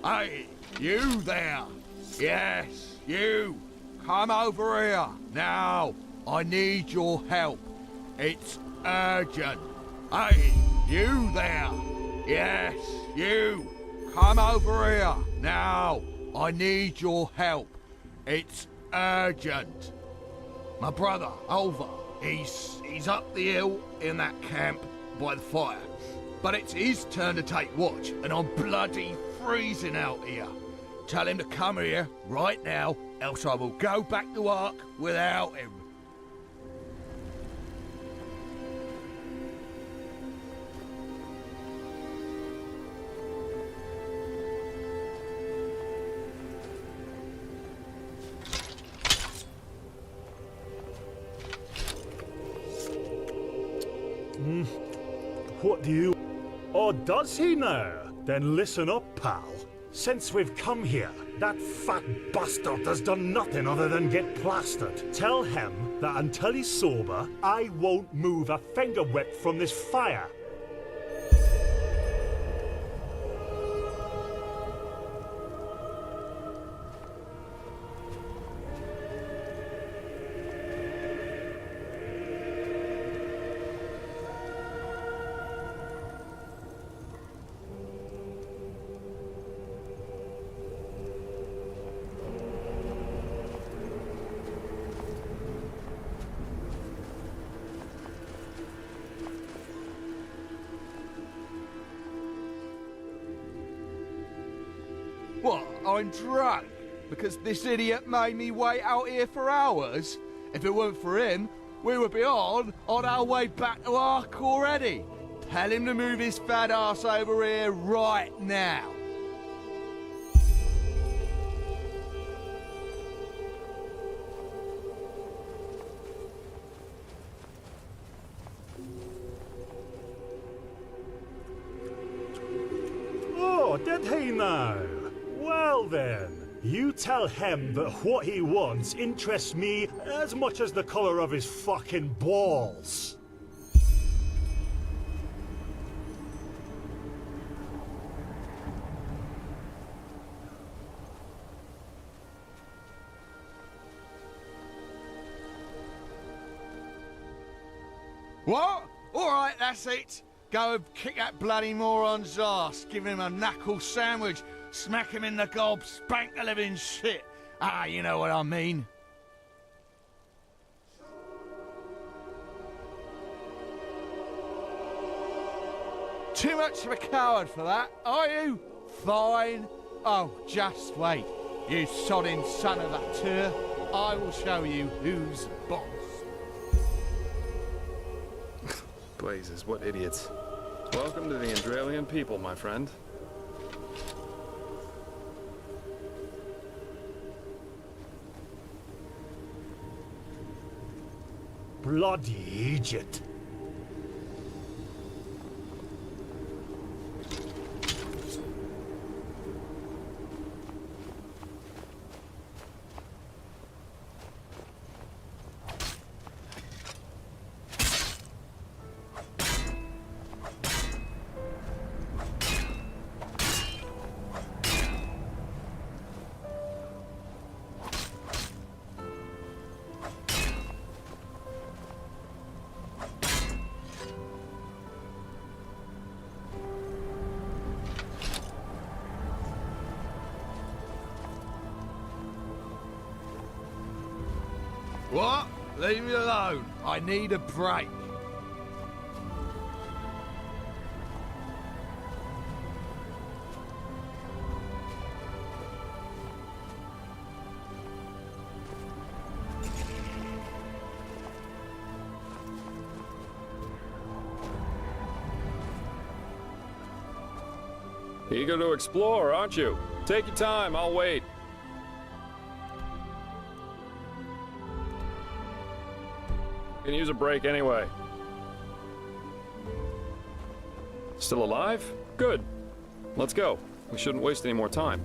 Hey, you there. Yes, you. Come over here. Now, I need your help. It's urgent. Hey, you there. Yes, you. Come over here. Now, I need your help. It's urgent. My brother, Olver, he's up the hill in that camp by the fire. But it's his turn to take watch, and I'm bloody freezing out here. Tell him to come here right now, else I will go back to Ark without him. What do you... Or does he now? Then listen up, pal. Since we've come here, that fat bastard has done nothing other than get plastered. Tell him that until he's sober, I won't move a finger whip from this fire. What, I'm drunk? Because this idiot made me wait out here for hours? If it weren't for him, we would be on our way back to Ark already. Tell him to move his fat ass over here right now. Oh, did he now? Well then, you tell him that what he wants interests me as much as the colour of his fucking balls. What? Alright, that's it. Go and kick that bloody moron's ass, give him a knuckle sandwich, smack him in the gob, spank the living shit. Ah, you know what I mean. Too much of a coward for that, are you? Fine. Oh, just wait. You sodding son of a tur. I will show you who's boss. Blazes, what idiots. Welcome to the Enderalian people, my friend. Bloody idiot. What? Leave me alone. I need a break. Eager to explore, aren't you? Take your time, I'll wait. Can use a break anyway. Still alive? Good. Let's go. We shouldn't waste any more time.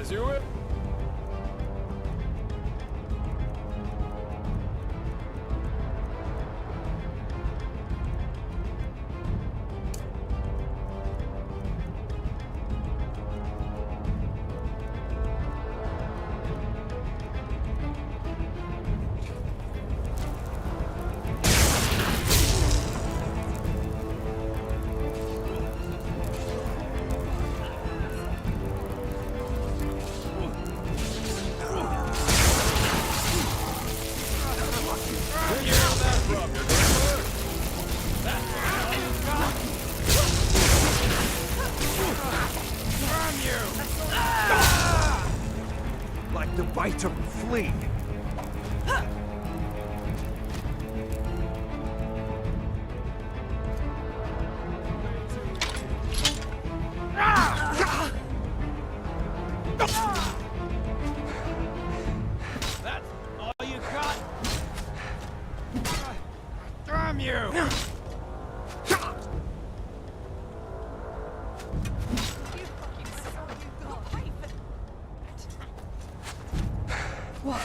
Is you it? Like the bite of a flea. That's all you got? Damn you! What?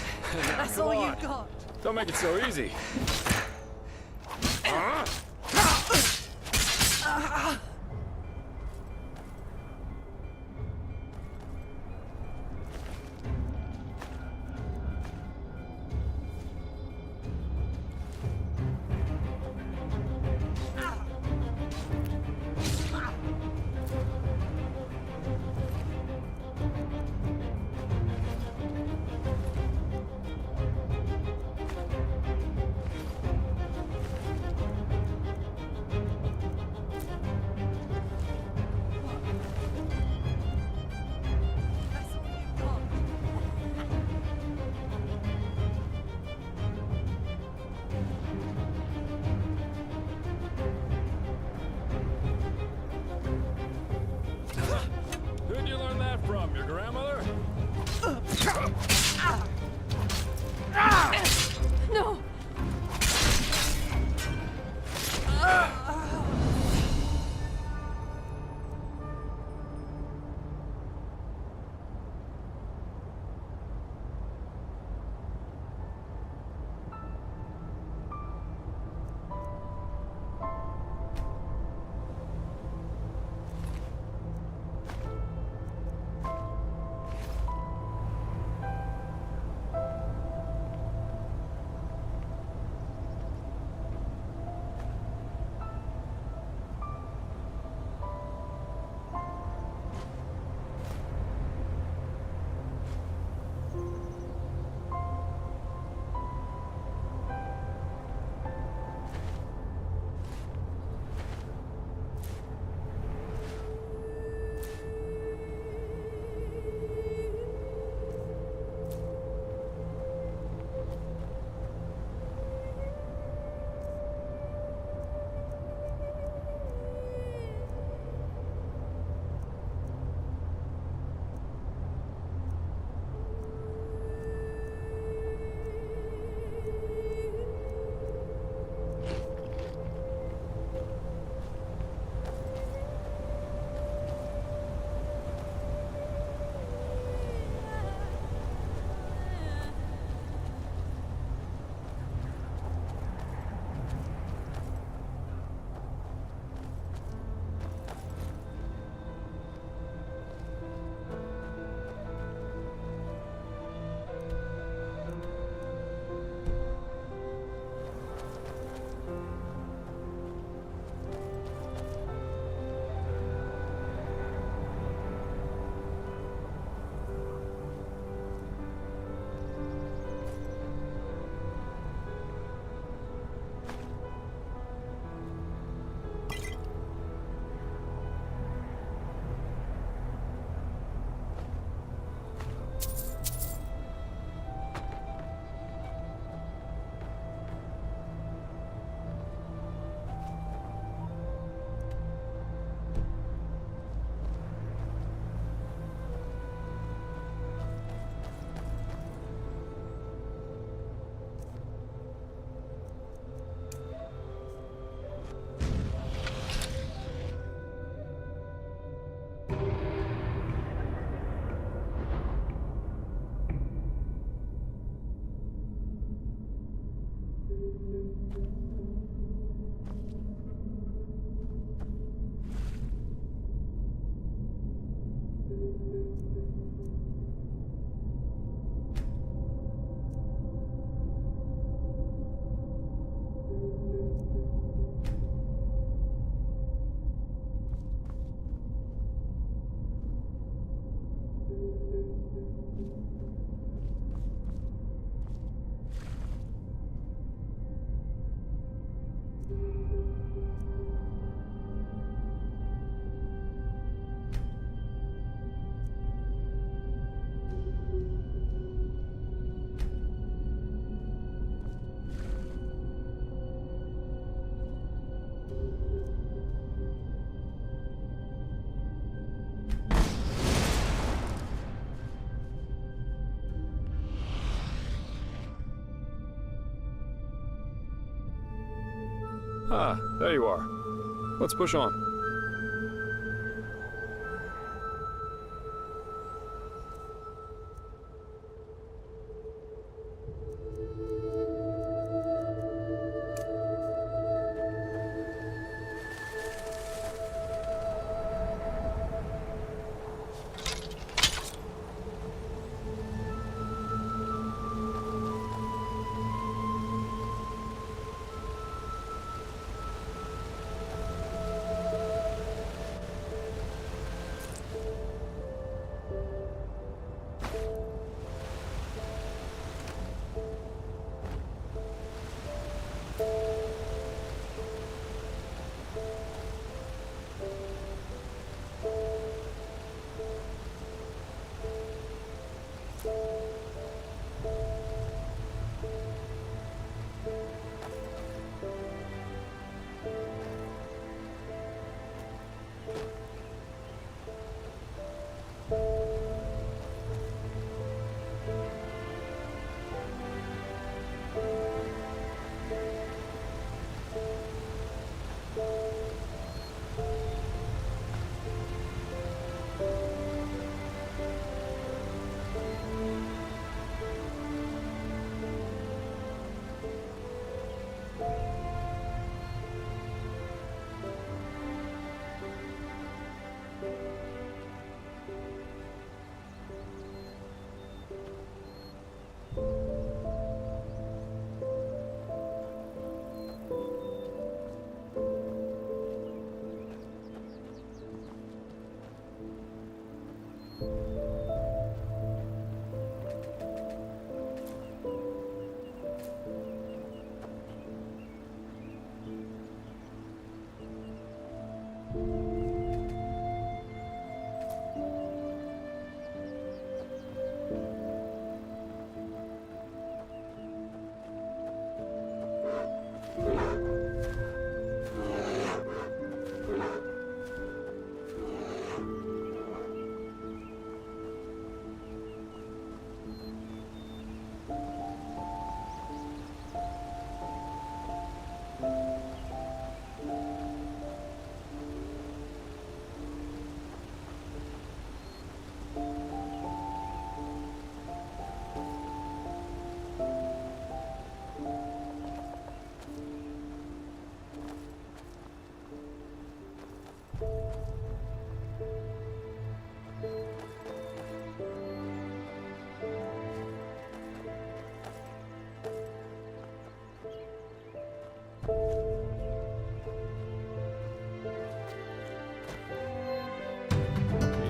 That's all you got? Don't make it so easy. Ah, there you are. Let's push on.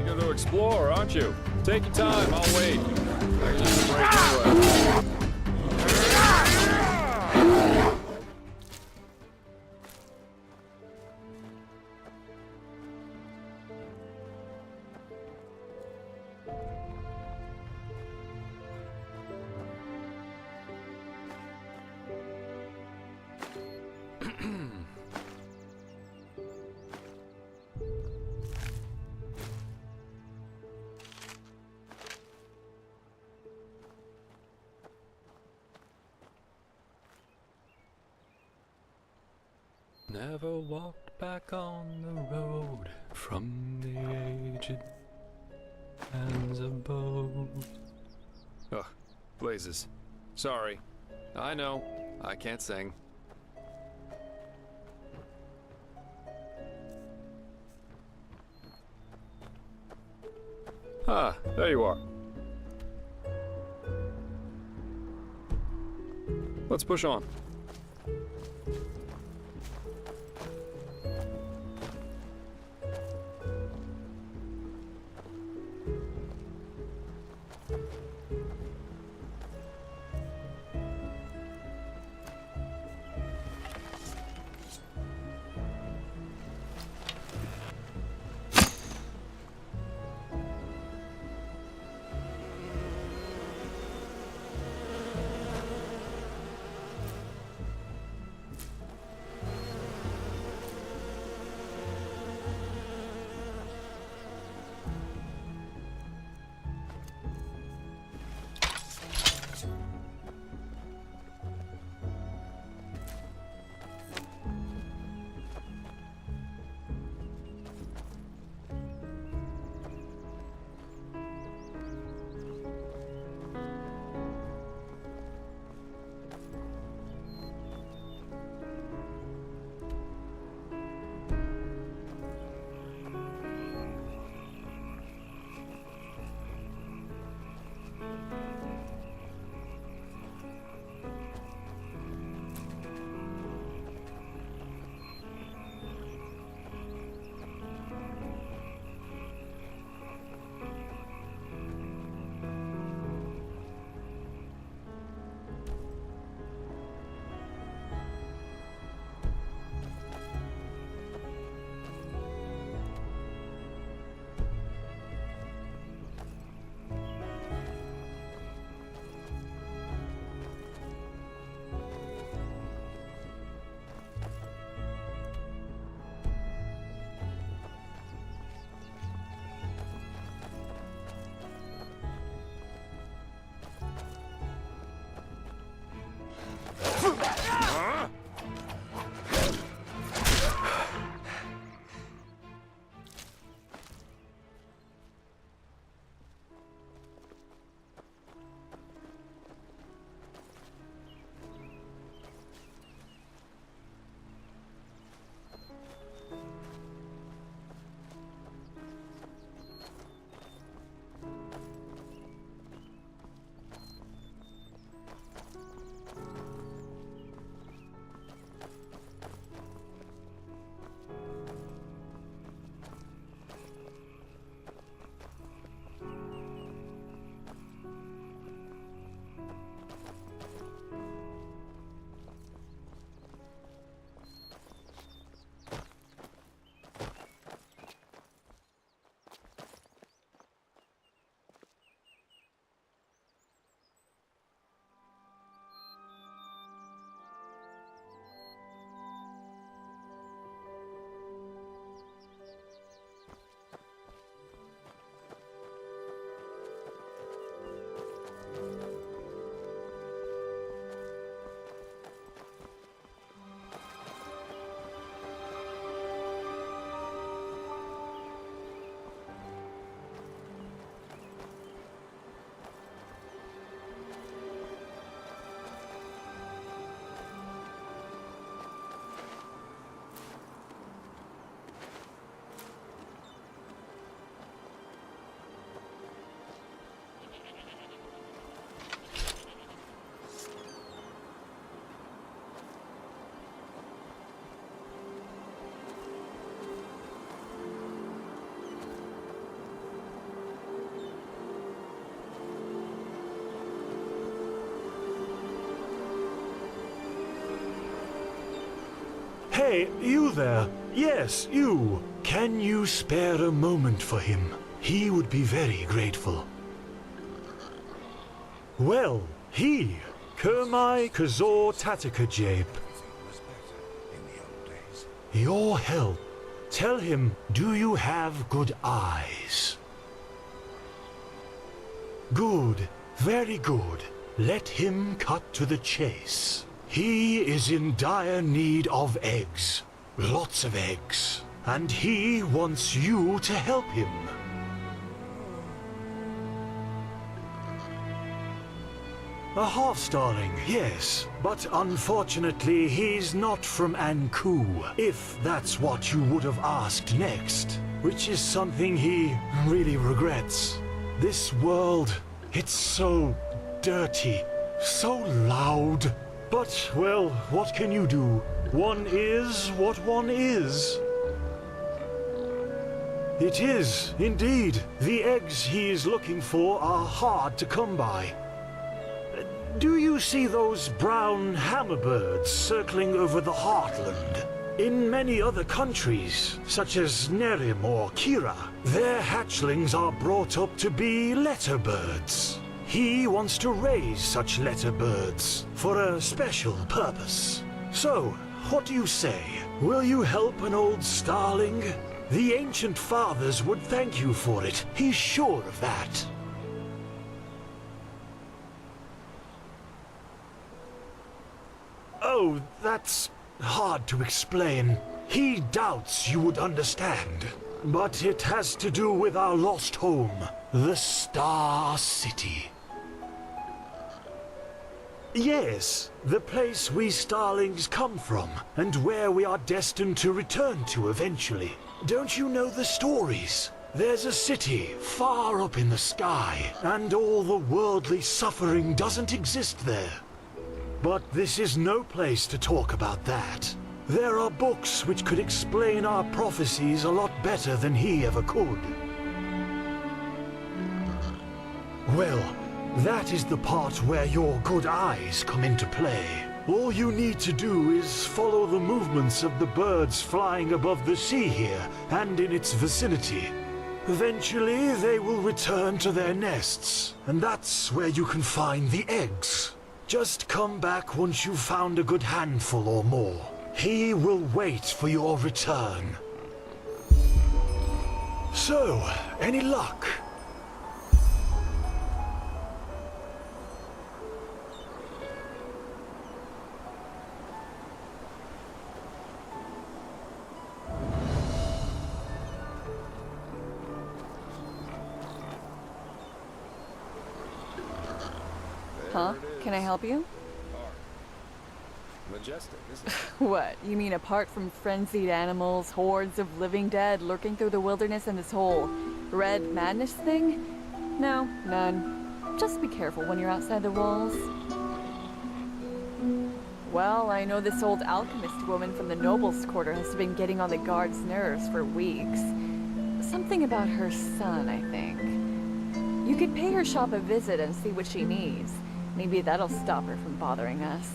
Eager to explore, aren't you? Take your time, I'll wait. I can use a break anyway. Never walked back on the road from the aged hands above. Ugh, blazes. Sorry. I know, I can't sing. Ah, there you are. Let's push on. Hey, you there. Yes, you. Can you spare a moment for him? He would be very grateful. Well, he, Kermai Kazor Tatakajabe. Your help. Tell him, do you have good eyes? Good, very good. Let him cut to the chase. He is in dire need of eggs. Lots of eggs. And he wants you to help him. A half-starling, yes. But unfortunately, he's not from Anku, if that's what you would have asked next. Which is something he really regrets. This world, it's so dirty, so loud. But, well, what can you do? One is what one is. It is, indeed. The eggs he is looking for are hard to come by. Do you see those brown hammerbirds circling over the heartland? In many other countries, such as Nerim or Kira, their hatchlings are brought up to be letterbirds. He wants to raise such letterbirds for a special purpose. So, what do you say? Will you help an old starling? The ancient fathers would thank you for it. He's sure of that. Oh, that's hard to explain. He doubts you would understand. But it has to do with our lost home, the Star City. Yes, the place we starlings come from, and where we are destined to return to eventually. Don't you know the stories? There's a city far up in the sky, and all the worldly suffering doesn't exist there. But this is no place to talk about that. There are books which could explain our prophecies a lot better than he ever could. Well, that is the part where your good eyes come into play. All you need to do is follow the movements of the birds flying above the sea here and in its vicinity. Eventually, they will return to their nests, and that's where you can find the eggs. Just come back once you've found a good handful or more. He will wait for your return. So, any luck? Huh? Can I help you? Majestic, isn't it? What? You mean apart from frenzied animals, hordes of living dead lurking through the wilderness and this whole red madness thing? No, none. Just be careful when you're outside the walls. Well, I know this old alchemist woman from the nobles' quarter has been getting on the guards' nerves for weeks. Something about her son, I think. You could pay her shop a visit and see what she needs. Maybe that'll stop her from bothering us.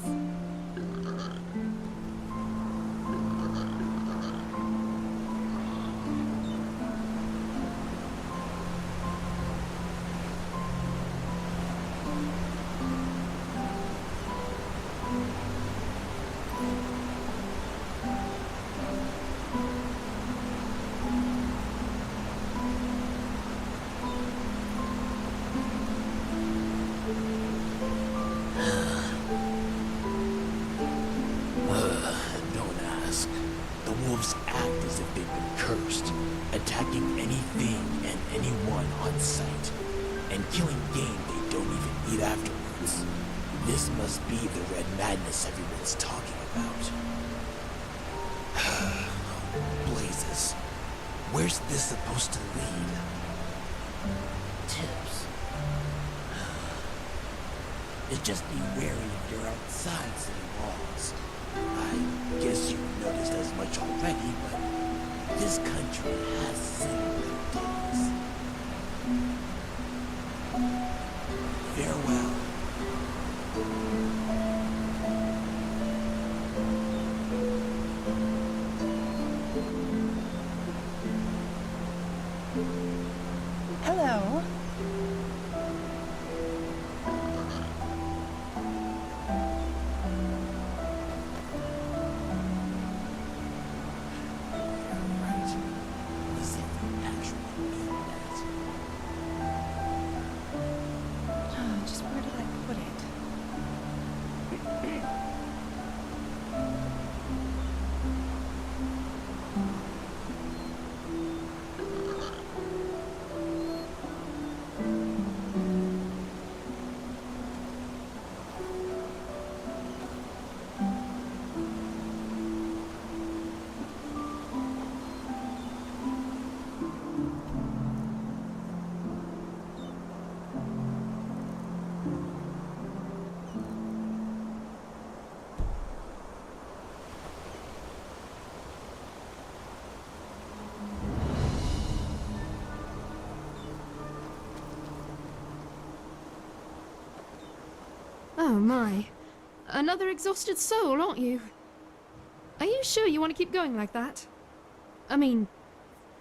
Attacking anything and anyone on sight, and killing game they don't even eat afterwards. This must be the red madness everyone's talking about. Blazes. Where's this supposed to lead? Tips. Just be wary if you're outside city walls. I guess you've noticed as much already, but this country has similar days. Farewell. So... Right. As if you actually mean that. just where did I put it? Oh my. Another exhausted soul, aren't you? Are you sure you want to keep going like that? I mean,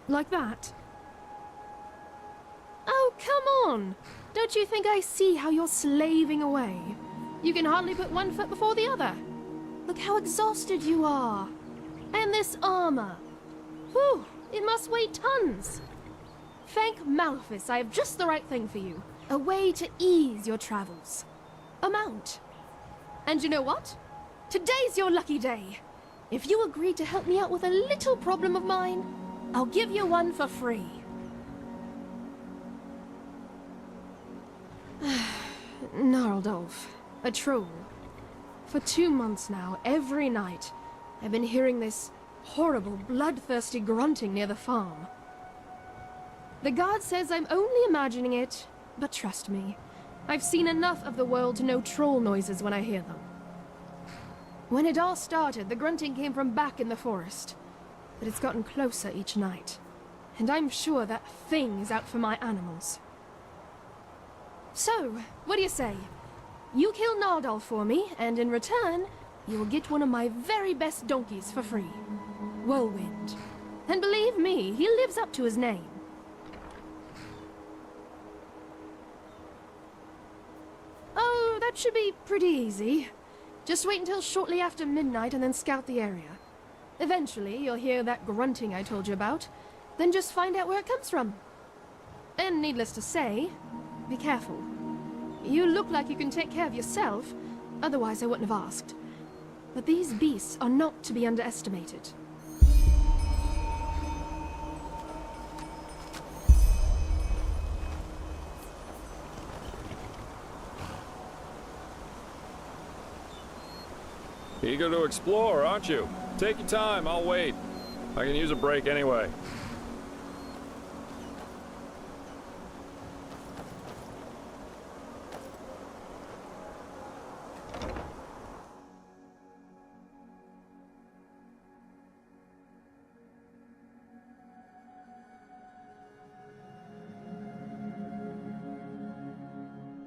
like that? Oh, come on! Don't you think I see how you're slaving away? You can hardly put one foot before the other. Look how exhausted you are. And this armor. Whew, it must weigh tons. Thank Malphus, I have just the right thing for you. A way to ease your travels. A mount. And you know what? Today's your lucky day. If you agree to help me out with a little problem of mine, I'll give you one for free. Gnarldolf, a troll. For 2 months now, every night, I've been hearing this horrible, bloodthirsty grunting near the farm. The guard says I'm only imagining it, but trust me, I've seen enough of the world to know troll noises when I hear them. When it all started, the grunting came from back in the forest, but it's gotten closer each night, and I'm sure that thing is out for my animals. So, what do you say? You kill Nardal for me, and in return, you will get one of my very best donkeys for free. Whirlwind. And believe me, he lives up to his name. Oh, that should be pretty easy. Just wait until shortly after midnight and then scout the area. Eventually, you'll hear that grunting I told you about, then just find out where it comes from. And needless to say, be careful. You look like you can take care of yourself, otherwise I wouldn't have asked. But these beasts are not to be underestimated. Eager to explore, aren't you? Take your time, I'll wait. I can use a break anyway.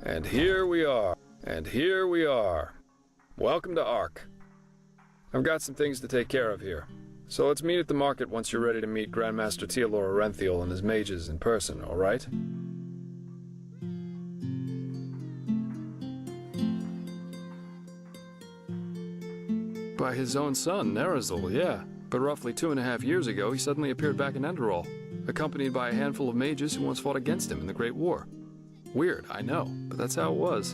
And here we are. And here we are. Welcome to Ark. I've got some things to take care of here. So let's meet at the market once you're ready to meet Grandmaster Tealor Arenthiel and his mages in person, all right? By his own son, Nerazil, yeah. But roughly 2.5 years ago, he suddenly appeared back in Enderal, accompanied by a handful of mages who once fought against him in the Great War. Weird, I know, but that's how it was.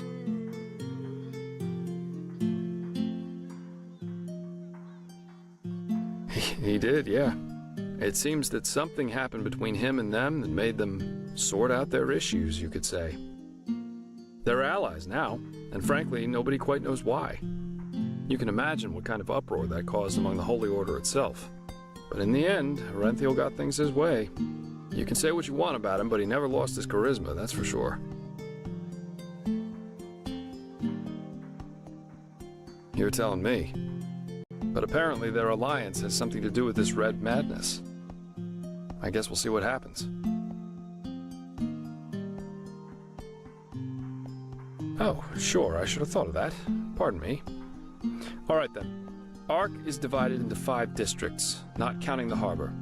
He did, yeah. It seems that something happened between him and them that made them sort out their issues, you could say. They're allies now, and frankly, nobody quite knows why. You can imagine what kind of uproar that caused among the Holy Order itself. But in the end, Arenthiel got things his way. You can say what you want about him, but he never lost his charisma, that's for sure. You're telling me. But apparently their alliance has something to do with this red madness. I guess we'll see what happens. Oh, sure, I should have thought of that. Pardon me. All right then. Ark is divided into 5 districts, not counting the harbor.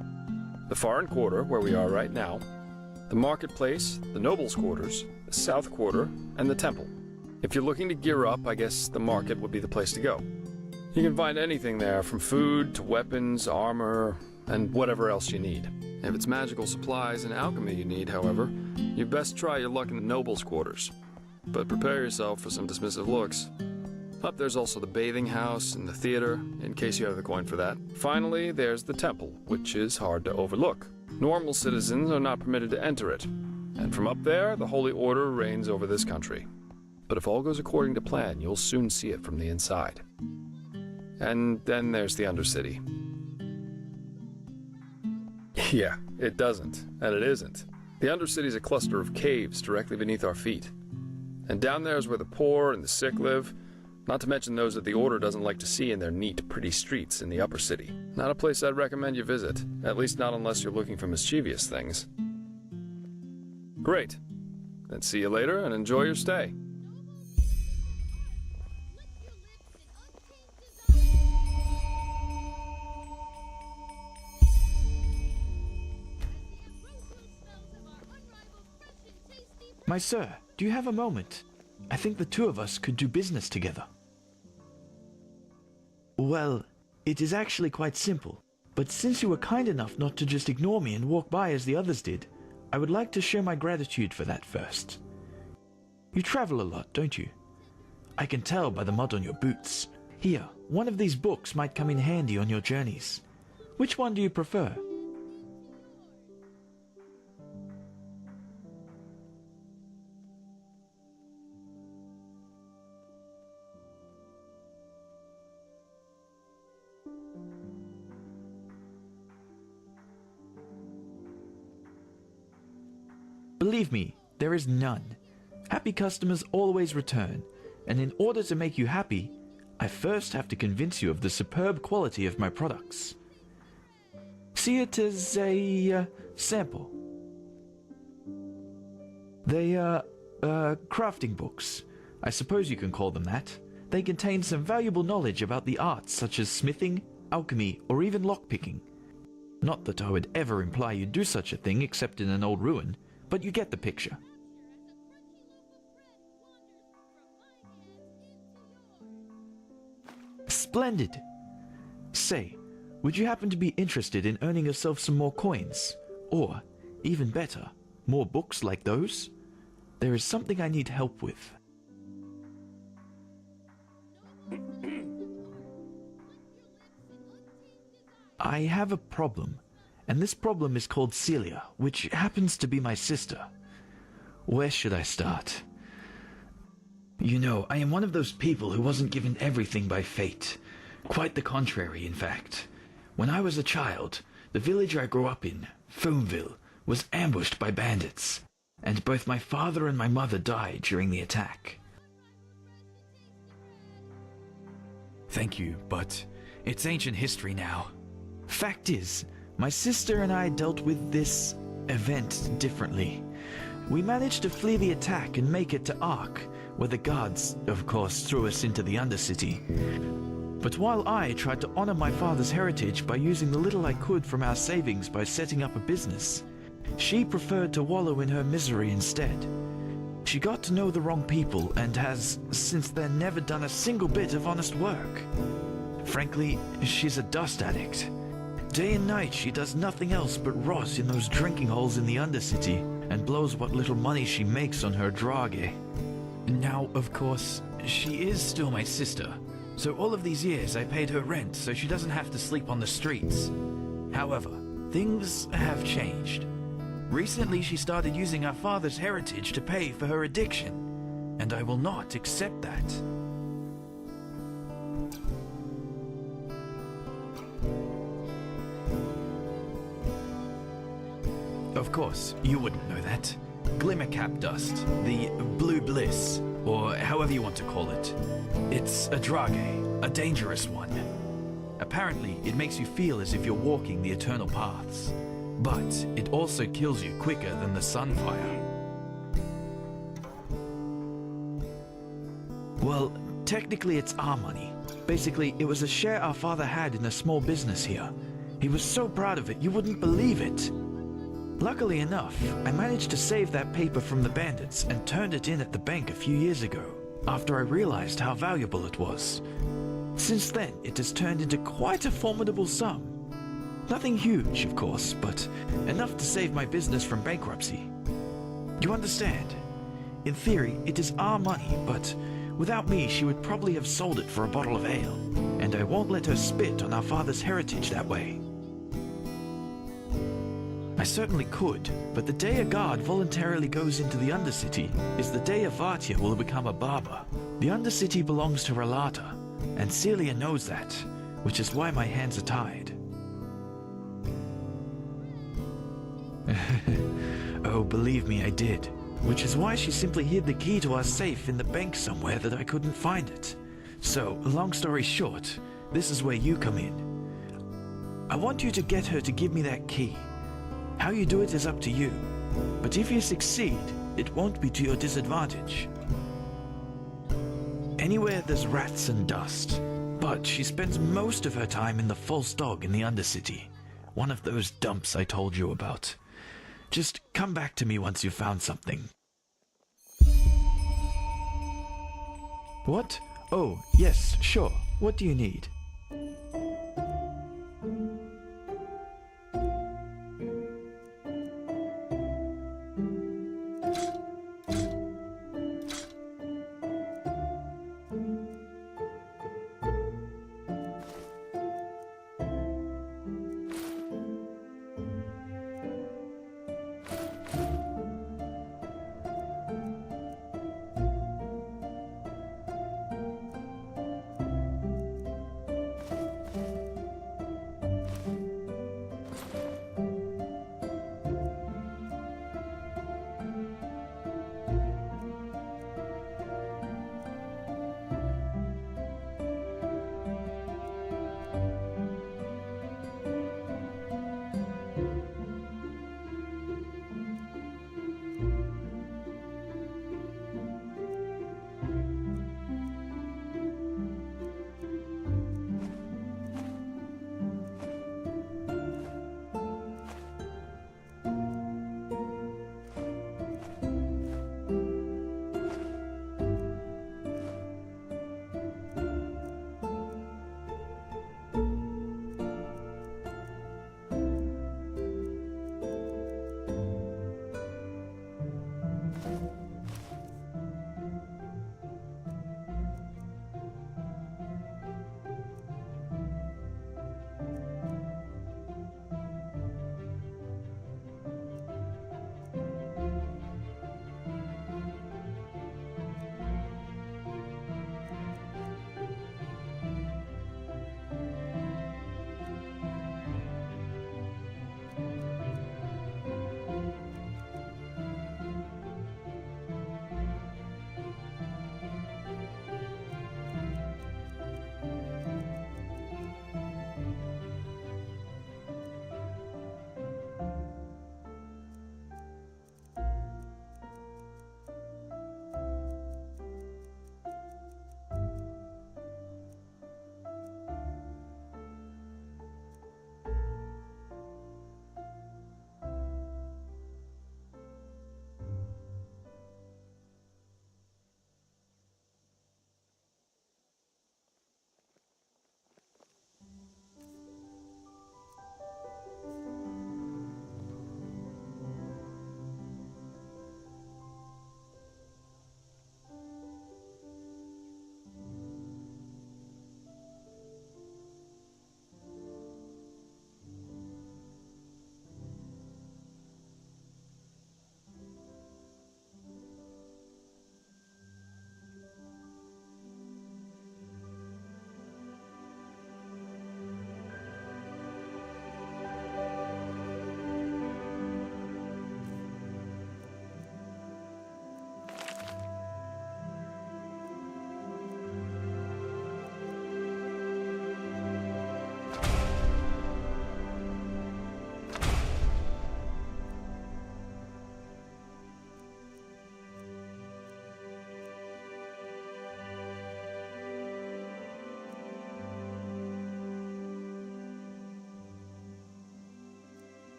The foreign quarter, where we are right now, the marketplace, the nobles' quarters, the south quarter, and the temple. If you're looking to gear up, I guess the market would be the place to go. You can find anything there, from food to weapons, armor, and whatever else you need. If it's magical supplies and alchemy you need, however, you best try your luck in the nobles' quarters. But prepare yourself for some dismissive looks. Up there's also the bathing house and the theater, in case you have the coin for that. Finally, there's the temple, which is hard to overlook. Normal citizens are not permitted to enter it, and from up there, the Holy Order reigns over this country. But if all goes according to plan, you'll soon see it from the inside. And then there's the Undercity. Yeah, it doesn't, and it isn't. The Undercity's a cluster of caves directly beneath our feet. And down there is where the poor and the sick live, not to mention those that the Order doesn't like to see in their neat, pretty streets in the upper city. Not a place I'd recommend you visit, at least not unless you're looking for mischievous things. Great. Then see you later and enjoy your stay. My sir, do you have a moment? I think the two of us could do business together. Well, it is actually quite simple, but since you were kind enough not to just ignore me and walk by as the others did, I would like to show my gratitude for that first. You travel a lot, don't you? I can tell by the mud on your boots. Here, one of these books might come in handy on your journeys. Which one do you prefer? Believe me, there is none. Happy customers always return, and in order to make you happy, I first have to convince you of the superb quality of my products. See it as a sample. They are crafting books. I suppose you can call them that. They contain some valuable knowledge about the arts such as smithing, alchemy, or even lockpicking. Not that I would ever imply you'd do such a thing except in an old ruin, but you get the picture. Splendid! Say, would you happen to be interested in earning yourself some more coins? Or, even better, more books like those? There is something I need help with. I have a problem. And this problem is called Celia, which happens to be my sister. Where should I start? You know, I am one of those people who wasn't given everything by fate. Quite the contrary, in fact. When I was a child, the village I grew up in, Foamville, was ambushed by bandits, and both my father and my mother died during the attack. Thank you, but it's ancient history now. Fact is, my sister and I dealt with this event differently. We managed to flee the attack and make it to Ark, where the guards, of course, threw us into the Undercity. But while I tried to honor my father's heritage by using the little I could from our savings by setting up a business, she preferred to wallow in her misery instead. She got to know the wrong people and has, since then, never done a single bit of honest work. Frankly, she's a dust addict. Day and night she does nothing else but rot in those drinking holes in the Undercity and blows what little money she makes on her drage. Now, of course, she is still my sister, so all of these years I paid her rent so she doesn't have to sleep on the streets. However, things have changed. Recently she started using our father's heritage to pay for her addiction, and I will not accept that. Of course, you wouldn't know that. Glimmercap dust, the blue bliss, or however you want to call it. It's a drage, a dangerous one. Apparently, it makes you feel as if you're walking the eternal paths. But it also kills you quicker than the sunfire. Well, technically it's our money. Basically, it was a share our father had in a small business here. He was so proud of it, you wouldn't believe it. Luckily enough, I managed to save that paper from the bandits and turned it in at the bank a few years ago, after I realized how valuable it was. Since then, it has turned into quite a formidable sum. Nothing huge, of course, but enough to save my business from bankruptcy. You understand? In theory, it is our money, but without me, she would probably have sold it for a bottle of ale, and I won't let her spit on our father's heritage that way. I certainly could, but the day a guard voluntarily goes into the Undercity is the day Avatia will become a barber. The Undercity belongs to Relata, and Celia knows that, which is why my hands are tied. Oh, believe me, I did. Which is why she simply hid the key to our safe in the bank somewhere that I couldn't find it. So, long story short, this is where you come in. I want you to get her to give me that key. How you do it is up to you. But if you succeed, it won't be to your disadvantage. Anywhere there's rats and dust. But she spends most of her time in the False Dog in the Undercity. One of those dumps I told you about. Just come back to me once you've found something. What? Oh, yes, sure. What do you need?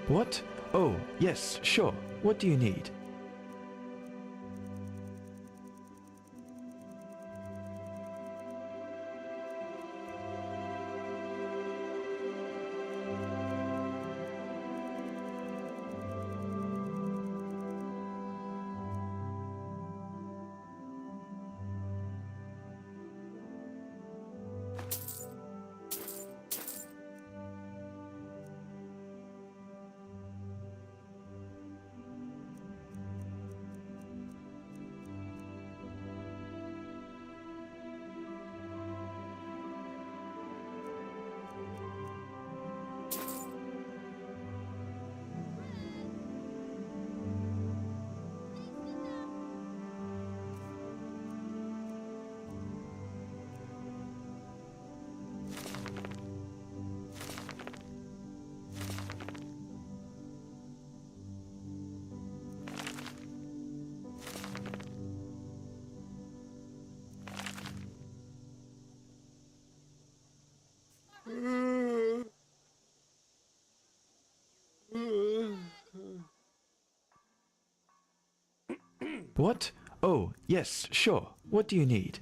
What? Oh, yes, sure. What do you need? What? Oh, yes, sure. What do you need?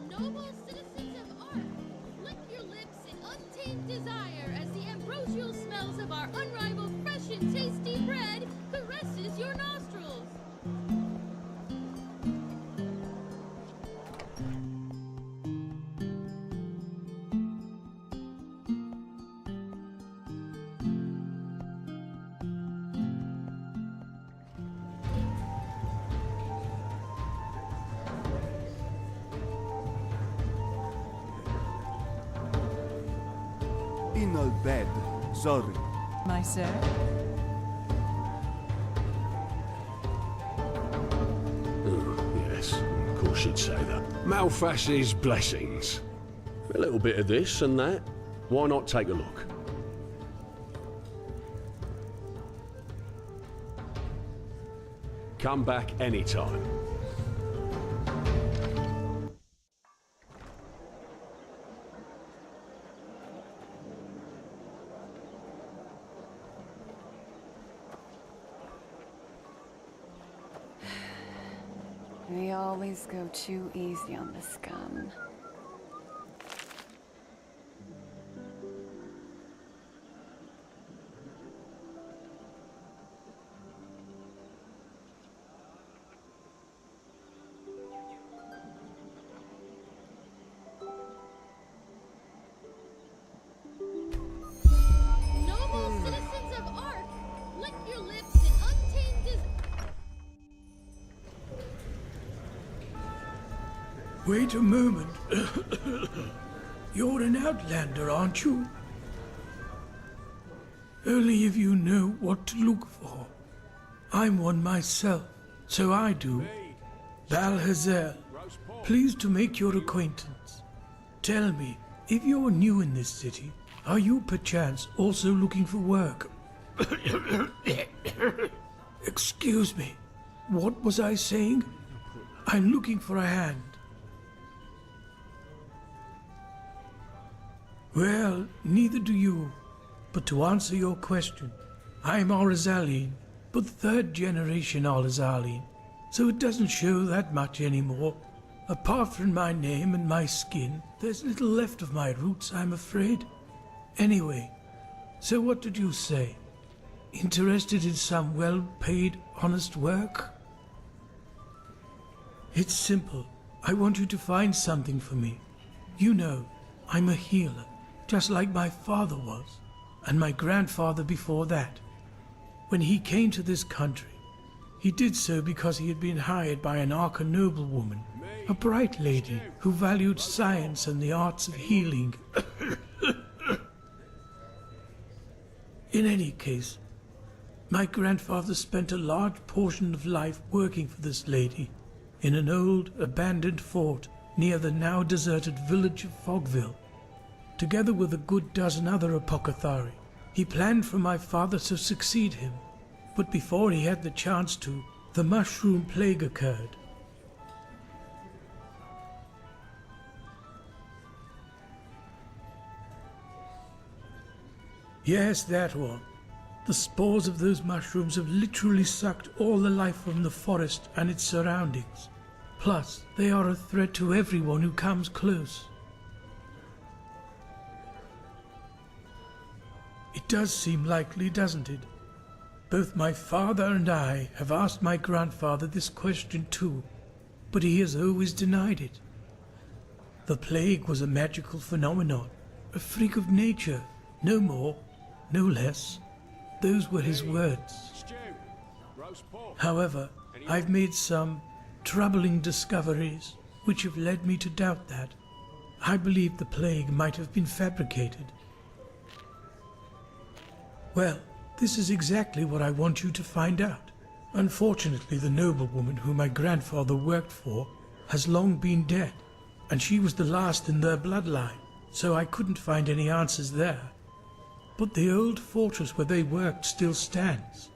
Noble citizens of Ark, lick your lips in untamed desire as the ambrosial smells of our unrivaled fresh and tasty bread caresses your nostrils. In a bed, sorry. My sir? Yes, of course you'd say that. Malphas's blessings. A little bit of this and that. Why not take a look? Come back anytime. We always go too easy on the scum. Noble citizens of Ark, lick your lips in untamed desire. Wait a moment. You're an outlander, aren't you? Only if you know what to look for. I'm one myself, so I do. Balhazel, pleased to make your acquaintance. Tell me, if you're new in this city, are you perchance also looking for work? Excuse me, what was I saying? I'm looking for a hand. Well, neither do you. But to answer your question, I'm Arizaline, but third generation Arizaline, so it doesn't show that much anymore. Apart from my name and my skin, there's little left of my roots, I'm afraid. Anyway, so what did you say? Interested in some well-paid, honest work? It's simple. I want you to find something for me. You know, I'm a healer, just like my father was, and my grandfather before that. When he came to this country, he did so because he had been hired by an Arca noblewoman, a bright lady who valued science and the arts of healing. In any case, my grandfather spent a large portion of life working for this lady in an old, abandoned fort near the now deserted village of Fogville. Together with a good dozen other apothecary, he planned for my father to succeed him. But before he had the chance to, the mushroom plague occurred. Yes, that one. The spores of those mushrooms have literally sucked all the life from the forest and its surroundings. Plus, they are a threat to everyone who comes close. It does seem likely, doesn't it? Both my father and I have asked my grandfather this question too, but he has always denied it. The plague was a magical phenomenon, a freak of nature, no more, no less. Those were his words. However, I've made some troubling discoveries which have led me to doubt that. I believe the plague might have been fabricated. Well, this is exactly what I want you to find out. Unfortunately, the noblewoman who my grandfather worked for has long been dead, and she was the last in their bloodline, so I couldn't find any answers there. But the old fortress where they worked still stands.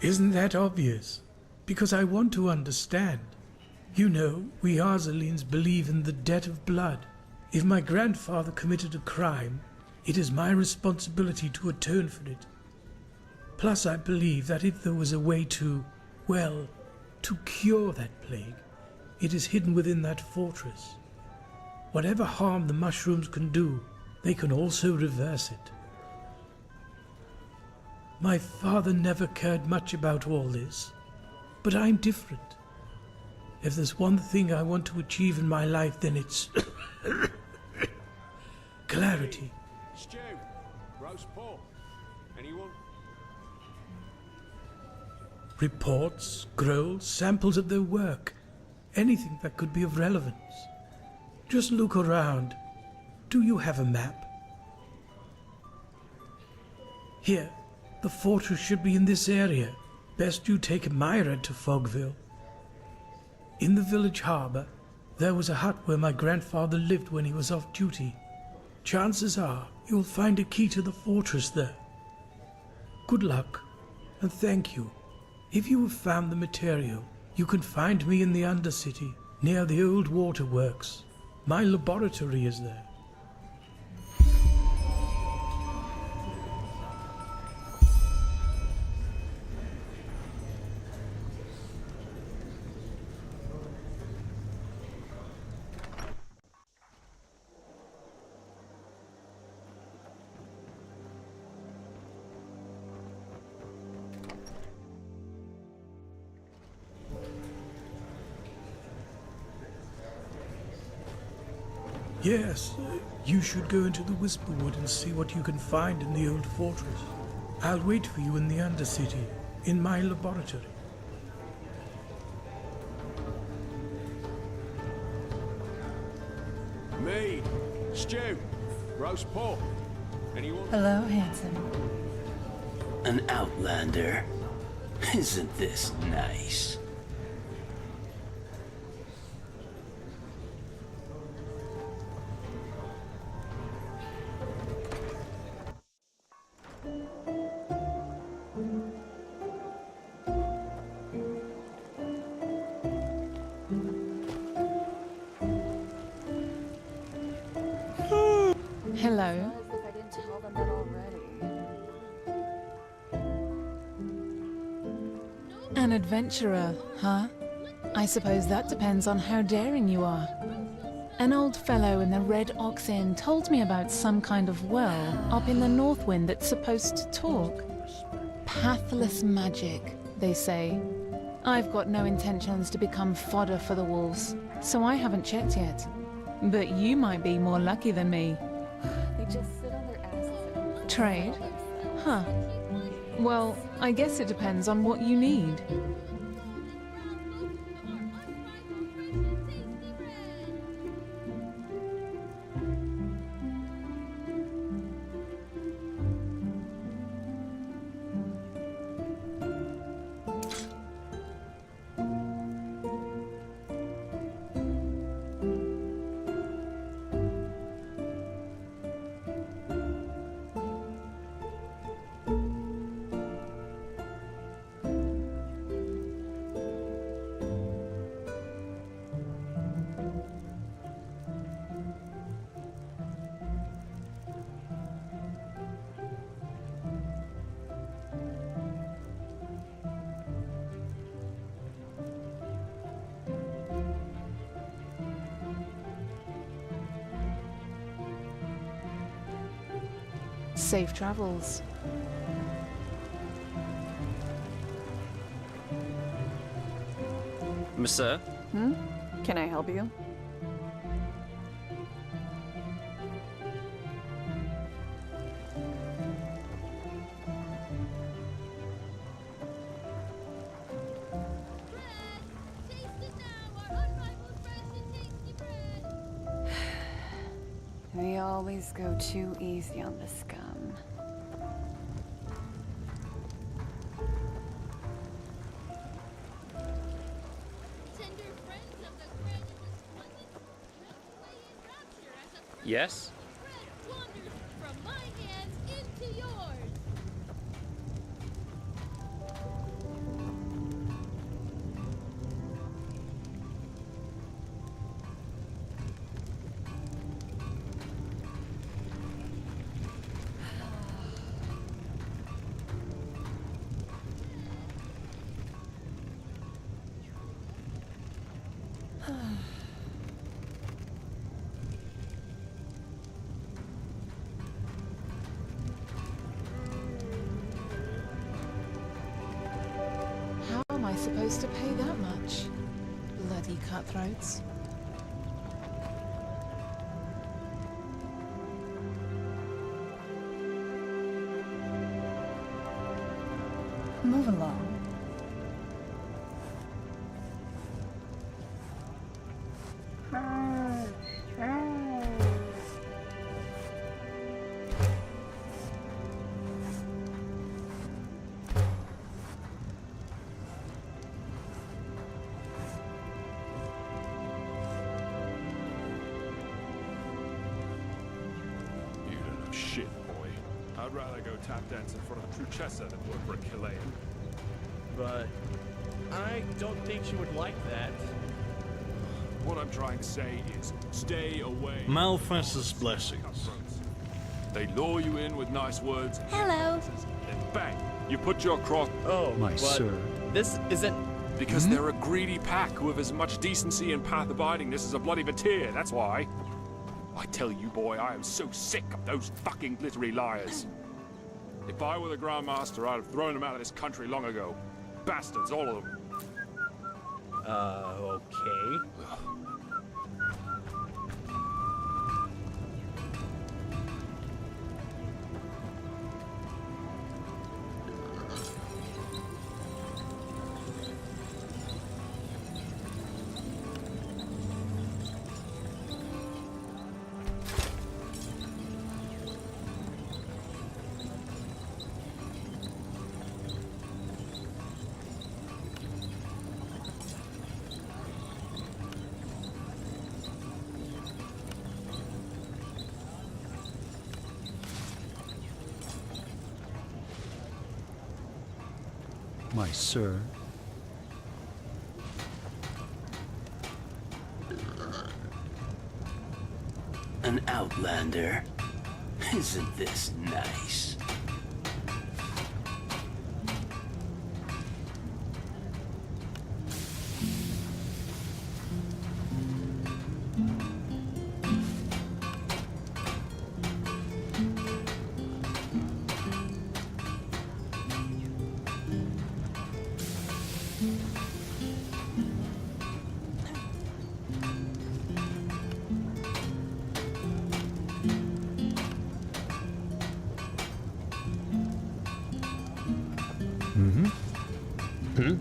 Isn't that obvious? Because I want to understand. You know, we Arzalines believe in the debt of blood. If my grandfather committed a crime, it is my responsibility to atone for it. Plus, I believe that if there was a way to, well, to cure that plague, it is hidden within that fortress. Whatever harm the mushrooms can do, they can also reverse it. My father never cared much about all this, but I'm different. If there's one thing I want to achieve in my life, then it's clarity. Stew, roast pork. Anyone? Reports, scrolls, samples of their work, anything that could be of relevance. Just look around. Do you have a map? Here, the fortress should be in this area. Best you take a Myra to Fogville. In the village harbour, there was a hut where my grandfather lived when he was off duty. Chances are you'll find a key to the fortress there. Good luck, and thank you. If you have found the material, you can find me in the Undercity, near the old waterworks. My laboratory is there. Yes, you should go into the Whisperwood and see what you can find in the old fortress. I'll wait for you in the Undercity, in my laboratory. Mead, stew, roast pork. Anyone? Hello, handsome. An outlander. Isn't this nice? Hello. As if I didn't tell them that already. An adventurer, huh? I suppose that depends on how daring you are. An old fellow in the Red Ox Inn told me about some kind of well up in the Northwind that's supposed to talk. Pathless magic. they say. I've got no intentions to become fodder for the wolves, so I haven't checked yet. But you might be more lucky than me. They just sit on their asses and Trade? Huh. Well, I guess it depends on what you need. Safe travels. Monsieur? Can I help you? They always go too easy on the scum. Yes? Wandered from my hands into yours. How am I supposed to pay that much? Bloody cutthroats. Move along. You don't know shit, boy. I'd rather go tap dance in front of a Truchessa than work for a Chilean. But I don't think she would like that. What I'm trying to say is, stay away. Malfas's blessings. Cutthroats. They lure you in with nice words. Hello. Then bang, you put your cross. Oh, My but sir. this isn't... Because they're a greedy pack who have as much decency and path abidingness as a bloody Vatir, that's why. I tell you, boy, I am so sick of those fucking glittery liars. If I were the Grand Master, I'd have thrown them out of this country long ago. Bastards, all of them. Okay. My sir. An outlander? Isn't this nice? Mm-hmm. Hmm?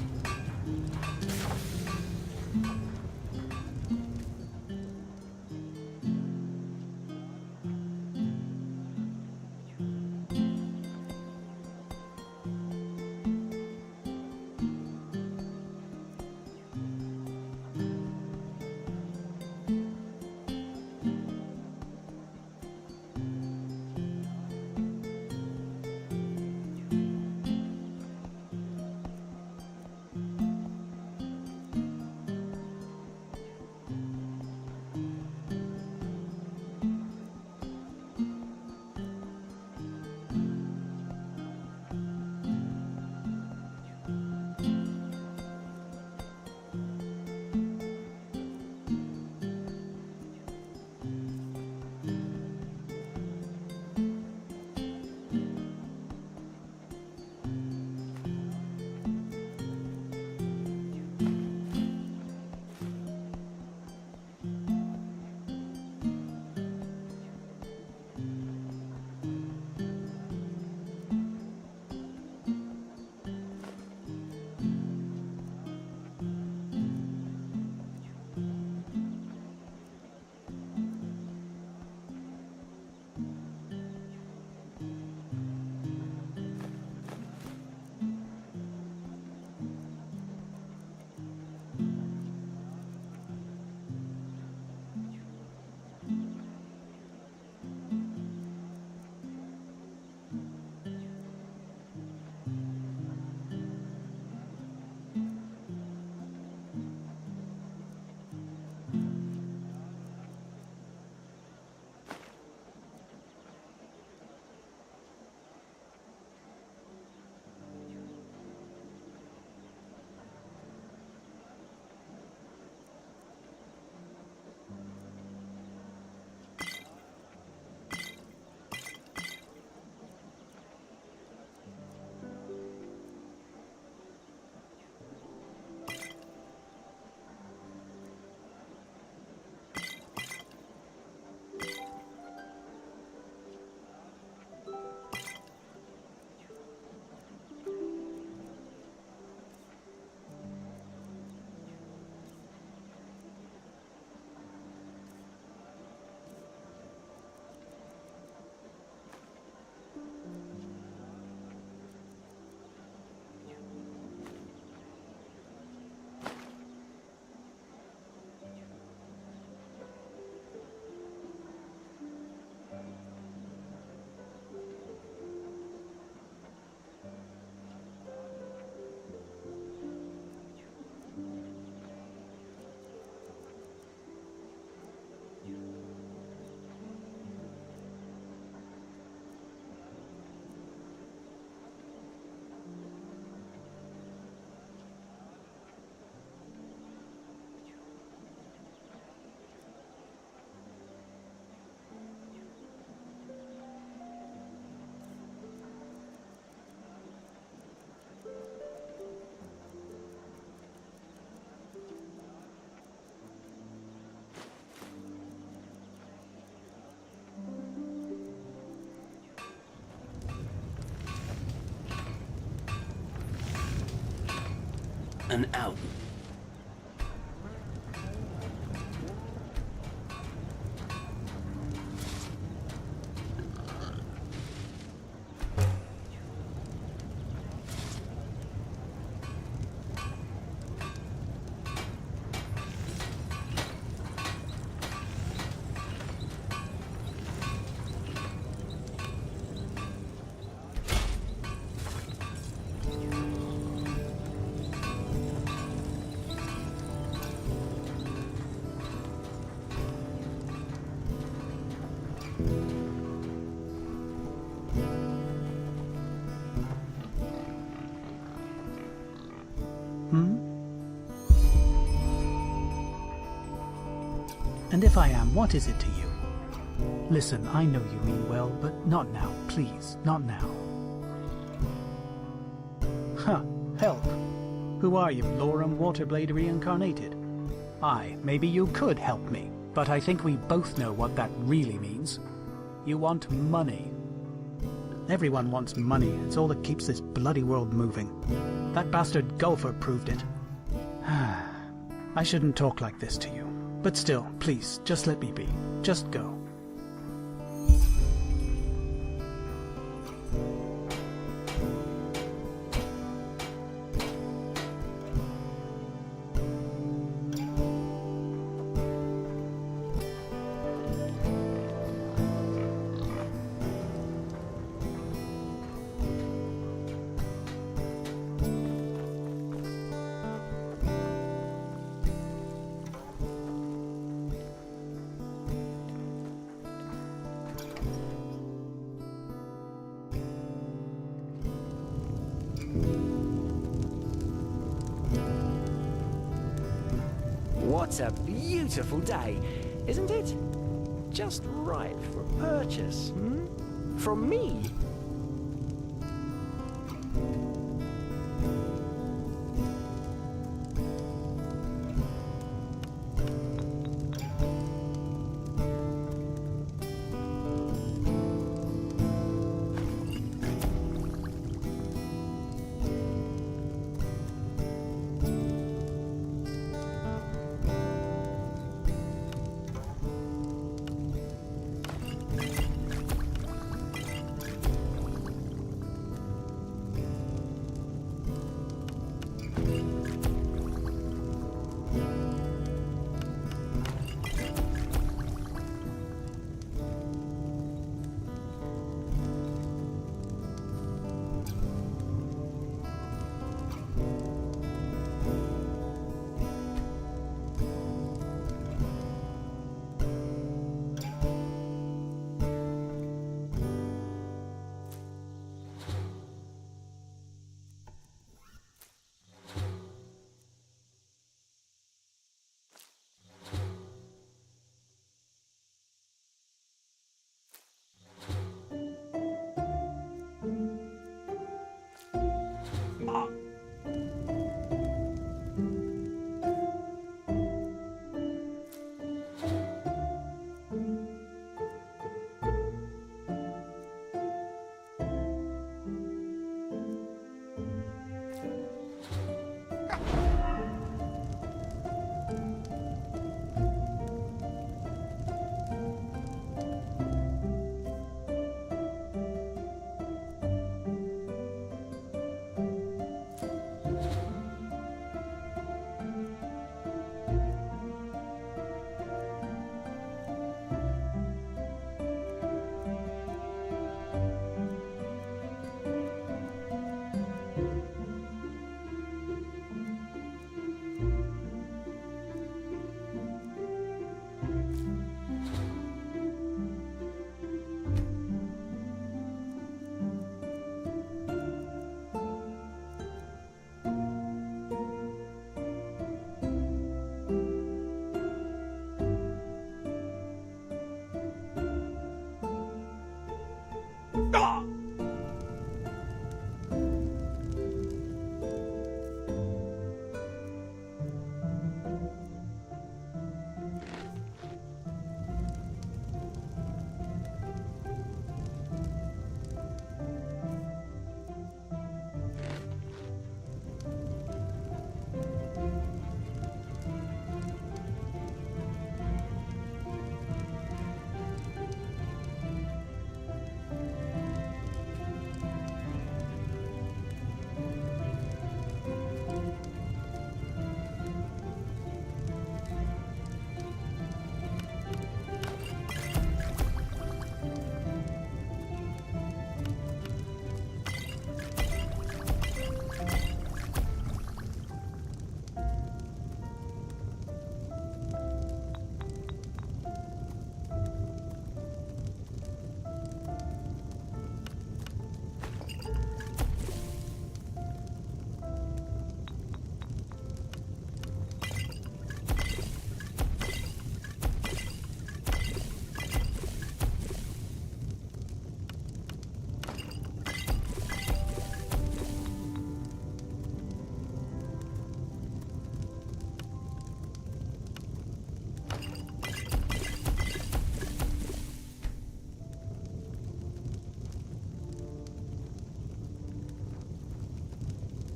An out. And if I am, what is it to you? Listen, I know you mean well, but not now, please, not now. Huh, help. Who are you, Lorem Waterblade reincarnated? Aye, maybe you could help me, but I think we both know what that really means. You want money. Everyone wants money. It's all that keeps this bloody world moving. That bastard golfer proved it. I shouldn't talk like this to you. But still, please, just let me be. Just go. What a beautiful day, isn't it? Just right for a purchase, hmm? From me.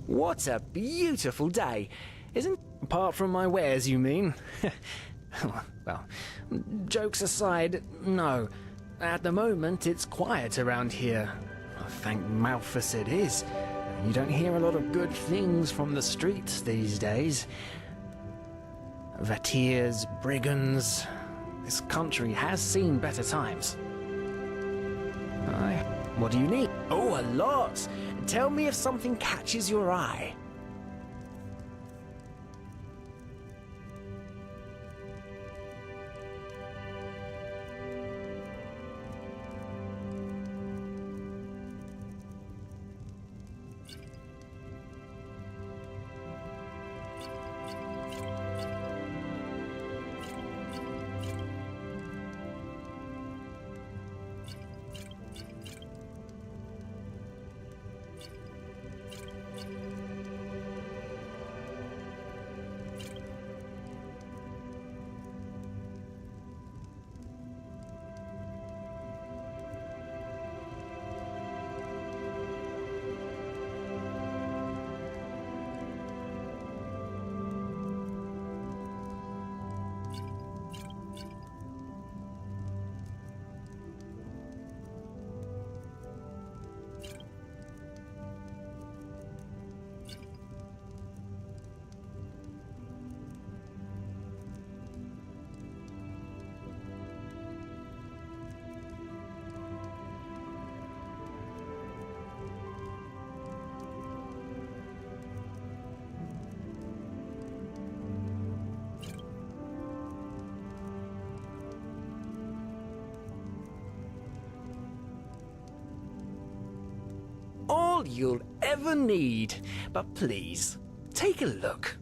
What a beautiful day, isn't... Apart from my wares, you mean? Well, jokes aside, no. At the moment, it's quiet around here. Thank Malthus it is. You don't hear a lot of good things from the streets these days. Vatirs, brigands... This country has seen better times. Aye. What do you need? Oh, a lot! Tell me if something catches your eye. All you'll ever need. But please, take a look.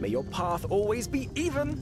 May your path always be even.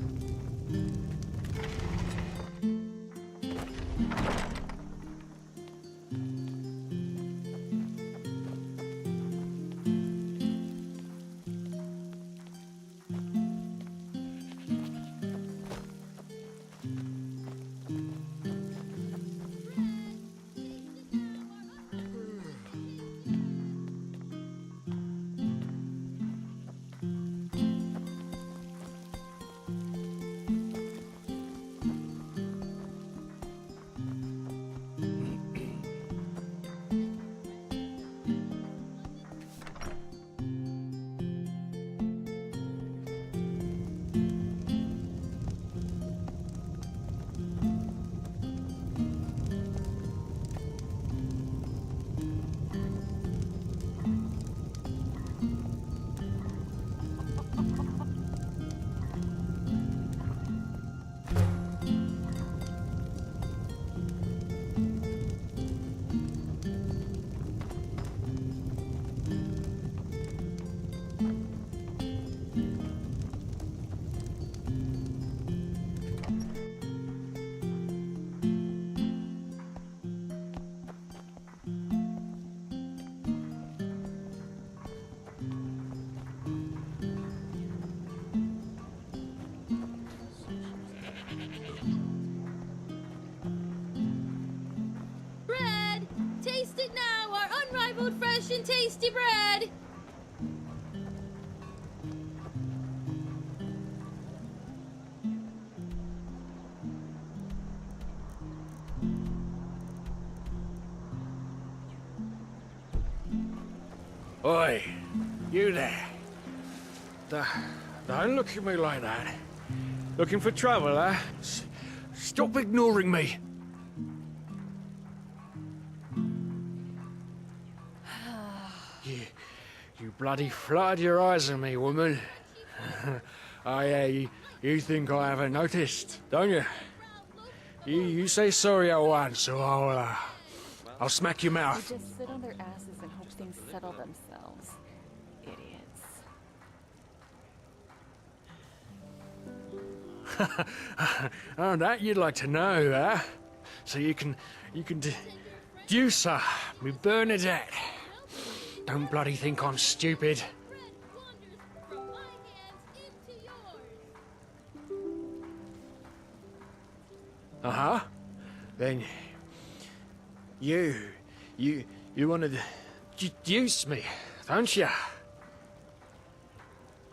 Bread! Taste it now, our unrivaled fresh and tasty bread! Oi, you there. Don't look at me like that. Looking for trouble, huh? Stop ignoring me. You bloody flooded your eyes on me, woman. You think I haven't noticed, don't you? You say sorry at once, so I'll smack your They mouth. just sit on their asses and hope things settle themselves. Idiots. Oh, that you'd like to know, huh? So you can deduce her, me Bernadette. Don't bloody think I'm stupid. Uh-huh. Then you want to deduce me, don't you?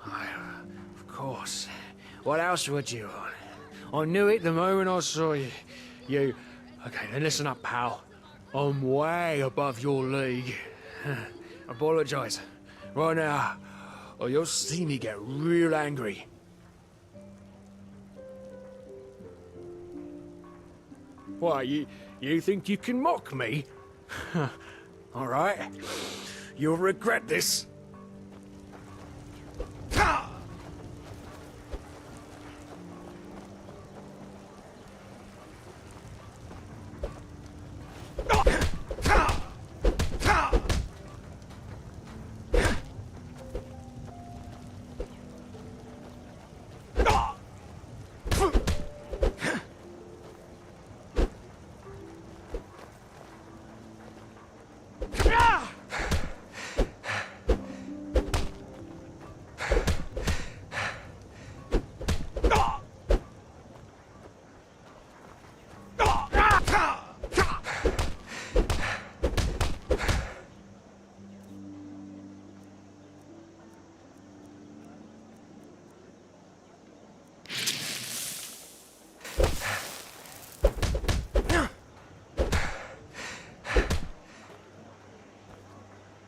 Of course. What else would you want? I knew it the moment I saw you. Okay, then listen up, pal. I'm way above your league. Apologise. Right now, or you'll see me get real angry. Why, you think you can mock me? All right. You'll regret this.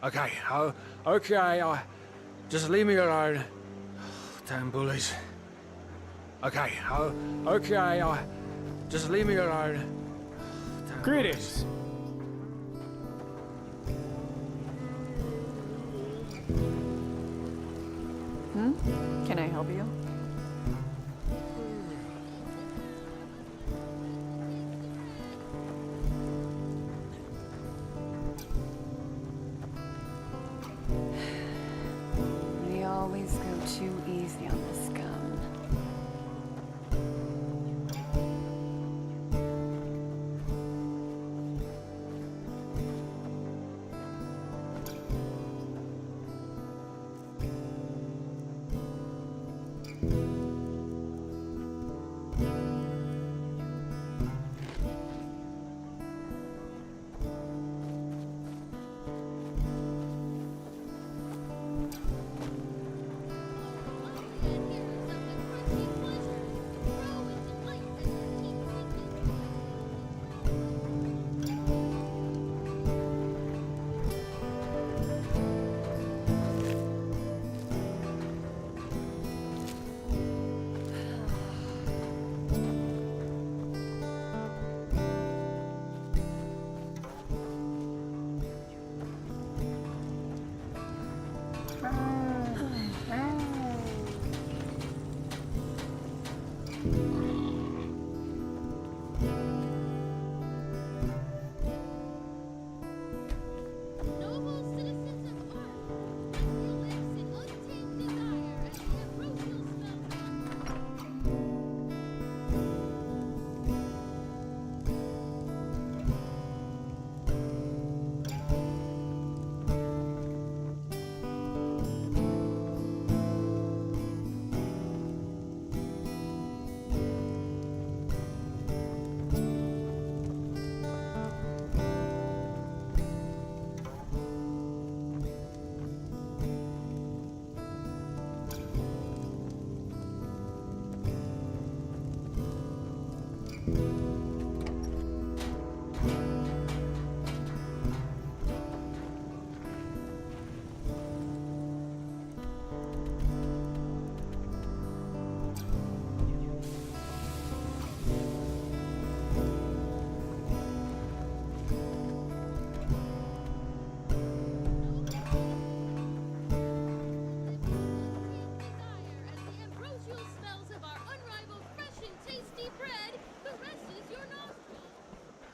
Okay, okay, just leave me alone. Damn bullies. Okay, okay, just leave me alone. Damn Greetings. Can I help you? We always go too easy on this gun.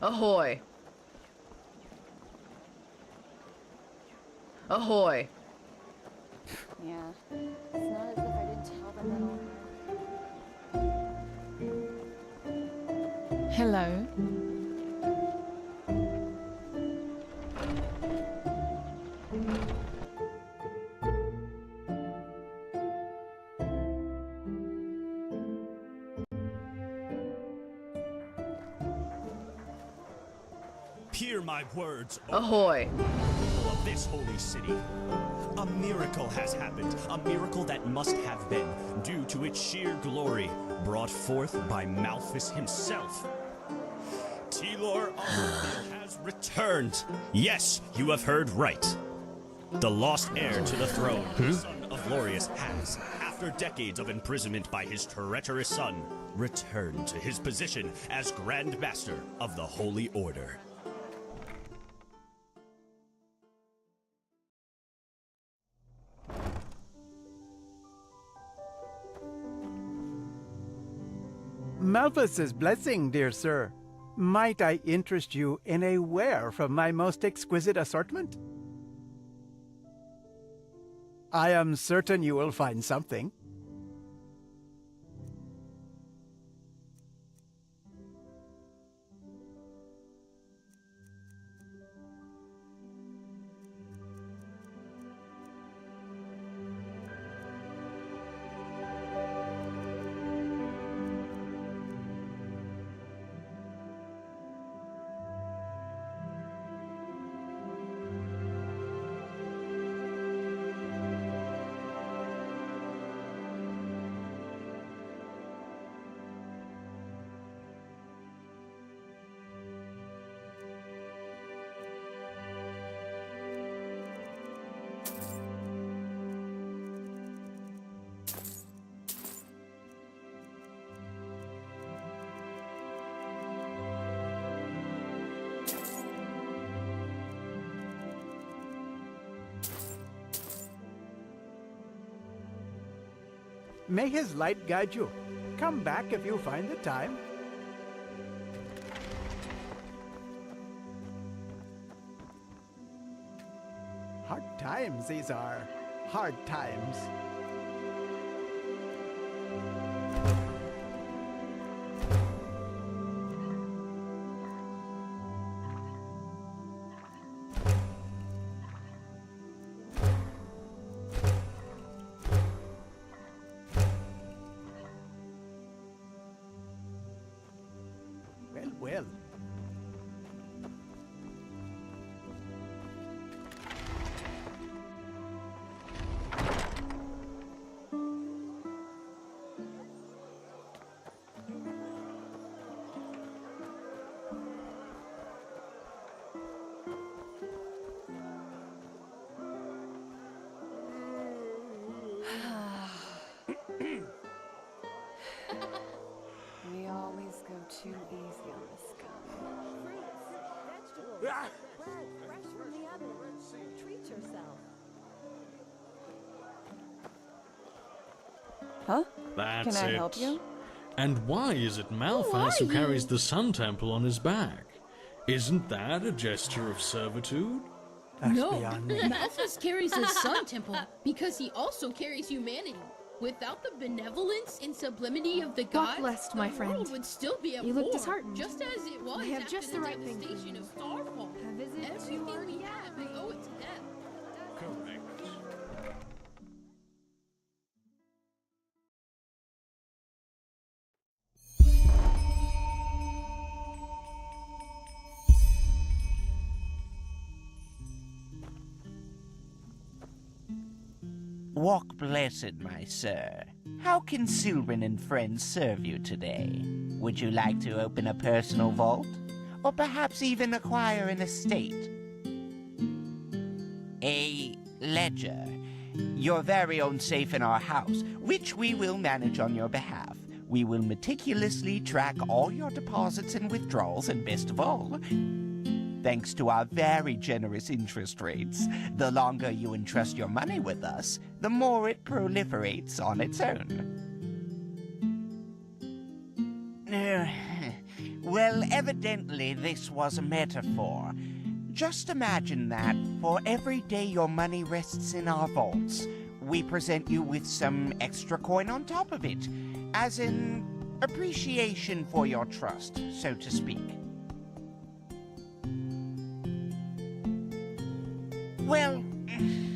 Ahoy! Ahoy! Yeah, it's not as if I didn't tell them that already. Hello? Hear my words, Ahoy! people of this holy city. A miracle has happened, a miracle that must have been, due to its sheer glory, brought forth by Malphus himself. Telor Arundel has returned. Yes, you have heard right. The lost heir to the throne, the son of Glorious, has, after decades of imprisonment by his treacherous son, returned to his position as Grand Master of the Holy Order. Malphus's blessing, dear sir. Might I interest you in a ware from my most exquisite assortment? I am certain you will find something. May his light guide you. Come back if you find the time. Hard times these are. Hard times. Well. We always go too easy on this gun. Vegetables, bread, fresh from the oven. Treat yourself. Huh? That's Can I it. help you? And why is it Malphus who carries the Sun Temple on his back? Isn't that a gesture of servitude? No, Malphus carries his Sun Temple because he also carries humanity. Without the benevolence and sublimity of the God gods, blessed, my the friend. world would still be at You look war, disheartened. just as it was I have after just the the right thing for devastation you. of Starfall. A visit to Everything our we have, we owe it to them. Correct. Walk blessed, my sir. How can Sylvan and friends serve you today? Would you like to open a personal vault? Or perhaps even acquire an estate? A ledger. Your very own safe in our house, which we will manage on your behalf. We will meticulously track all your deposits and withdrawals, and best of all, thanks to our very generous interest rates, the longer you entrust your money with us, the more it proliferates on its own. Well, evidently this was a metaphor. Just imagine that for every day your money rests in our vaults, we present you with some extra coin on top of it, as in appreciation for your trust, so to speak. Well,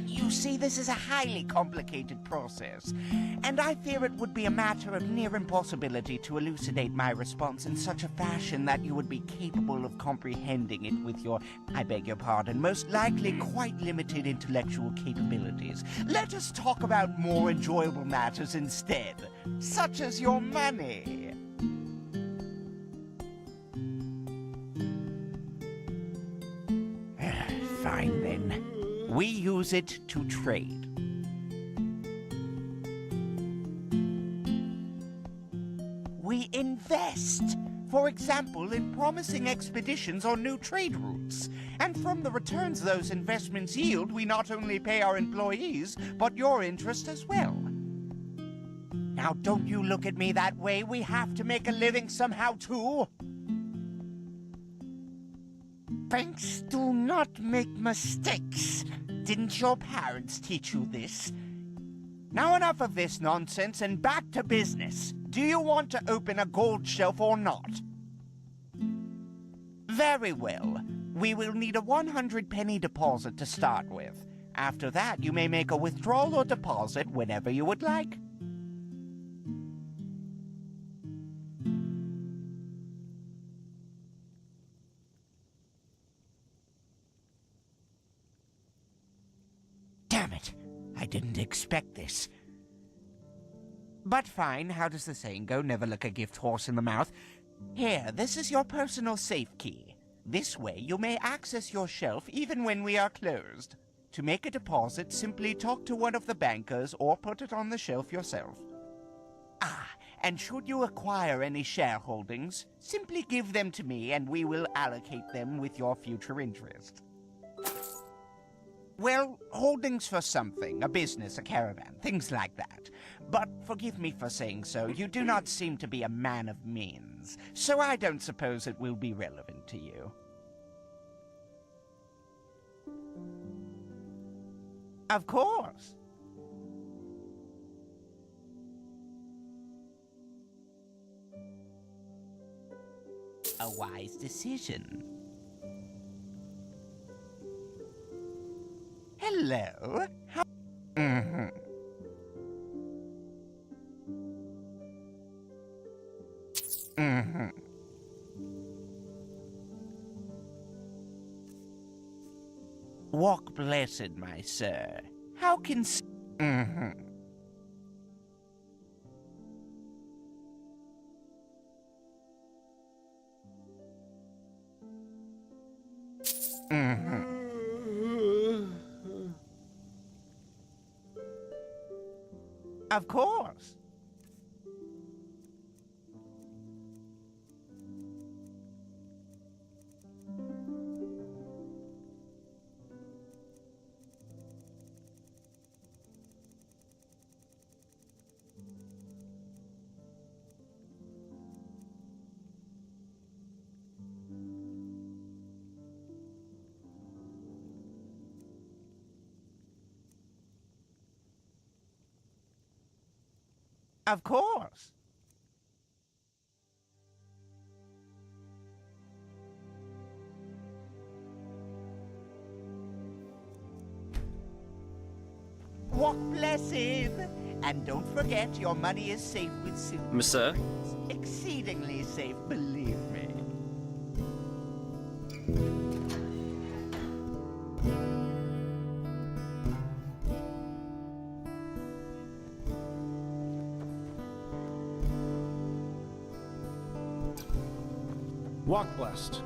you see, this is a highly complicated process, and I fear it would be a matter of near impossibility to elucidate my response in such a fashion that you would be capable of comprehending it with your, I beg your pardon, most likely quite limited intellectual capabilities. Let us talk about more enjoyable matters instead, such as your money. Fine then. We use it to trade. We invest, for example, in promising expeditions on new trade routes. And from the returns those investments yield, we not only pay our employees, but your interest as well. Now, don't you look at me that way. We have to make a living somehow, too. Banks do not make mistakes. Didn't your parents teach you this? Now enough of this nonsense and back to business. Do you want to open a gold shelf or not? Very well. We will need a 100-penny deposit to start with. After that, you may make a withdrawal or deposit whenever you would like. Damn it! I didn't expect this. But fine, how does the saying go? Never look a gift horse in the mouth. Here, this is your personal safe key. This way, you may access your shelf even when we are closed. To make a deposit, simply talk to one of the bankers or put it on the shelf yourself. Ah, and should you acquire any shareholdings, simply give them to me and we will allocate them with your future interest. Well, holdings for something, a business, a caravan, things like that. But forgive me for saying so, you do not seem to be a man of means, so I don't suppose it will be relevant to you. Of course. A wise decision. Hello? How... Mm-hmm. Mm-hmm. Walk blessed, my sir. How can... Mm-hmm. Mm-hmm. Of course. Of course. Walk blessed. And don't forget, your money is safe with Sue. Sir? Exceedingly safe, believe me. Walk blessed.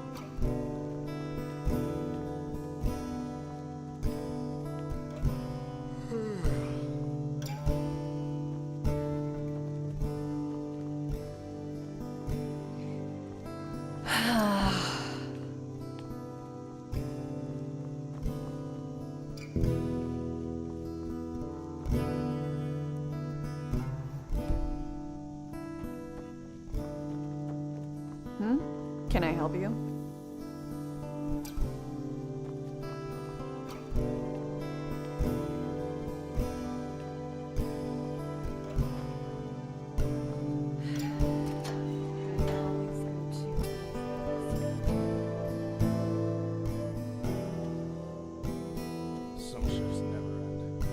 Can I help you? Some shifts never end.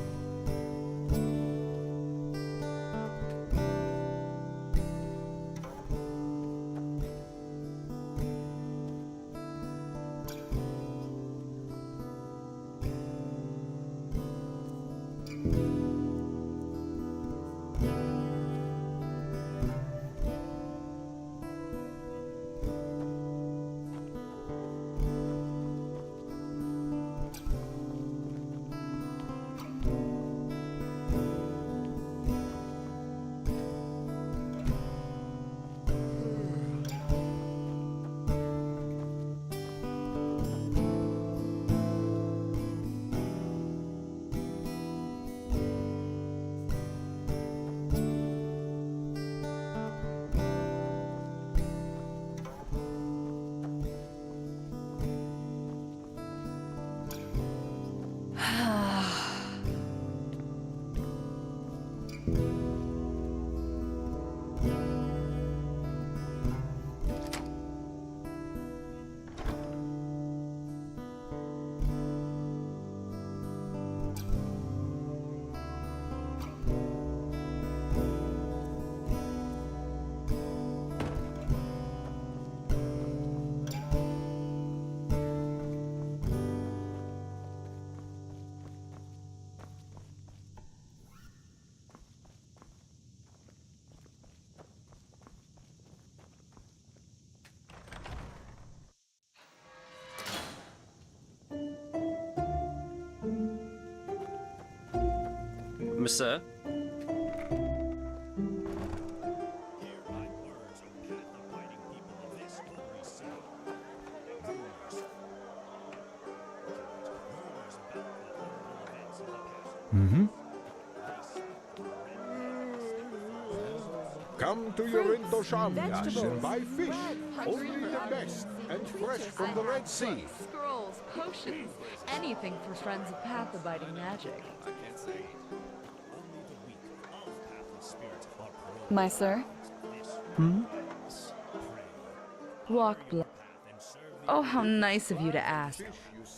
Sir? Mm-hmm. Come to your Indoshamyas and buy fish. Only the best and fresh from the Red Sea. Scrolls, potions, anything for friends of path-abiding magic. My sir? Hmm? Walk blood. Oh, how nice of you to ask.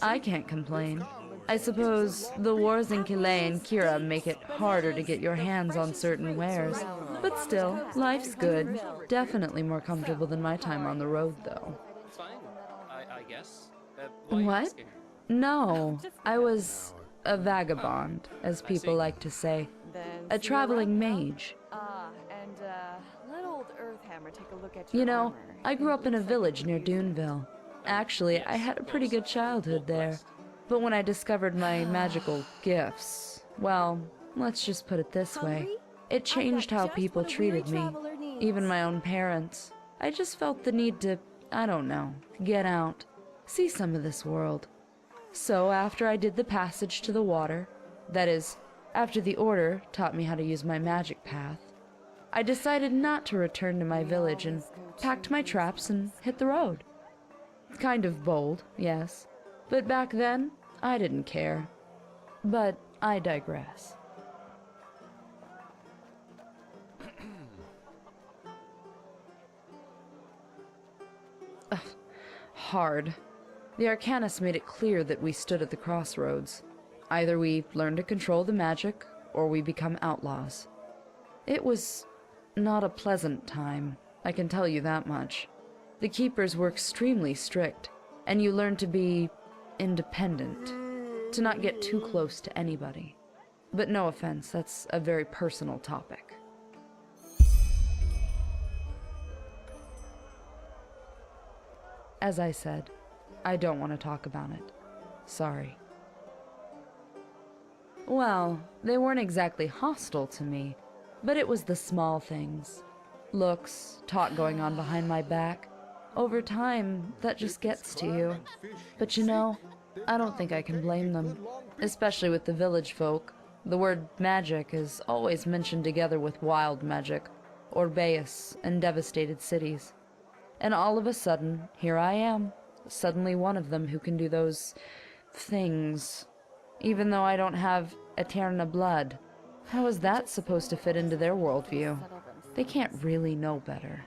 I can't complain. I suppose the wars in Kilay and Kira make it harder to get your hands on certain wares. But still, life's good. Definitely more comfortable than my time on the road, though. Fine, I guess. What? No, I was a vagabond, as people like to say. A traveling mage. And let old Earthhammer take a look at You your know, armor. I grew up in a village near Duneville. Actually, I had a pretty good childhood there. But when I discovered my magical gifts, well, let's just put it this way. It changed how people treated me, even my own parents. I just felt the need to, I don't know, get out, see some of this world. So after I did the passage to the water, that is, after the Order taught me how to use my magic path, I decided not to return to my village and packed my traps and hit the road. Kind of bold, yes, but back then, I didn't care. But I digress. Ugh, hard. The Arcanist made it clear that we stood at the crossroads. Either we learn to control the magic, or we become outlaws. It was not a pleasant time, I can tell you that much. The keepers were extremely strict, and you learn to be independent, to not get too close to anybody. But no offense, that's a very personal topic. As I said, I don't want to talk about it. Sorry. Well, they weren't exactly hostile to me, but it was the small things. Looks, talk going on behind my back. Over time, that just gets to you. But you know, I don't think I can blame them. Especially with the village folk. The word magic is always mentioned together with wild magic, Orbeus, and devastated cities. And all of a sudden, here I am, suddenly one of them who can do those things, even though I don't have Eterna blood. How is that supposed to fit into their worldview? They can't really know better.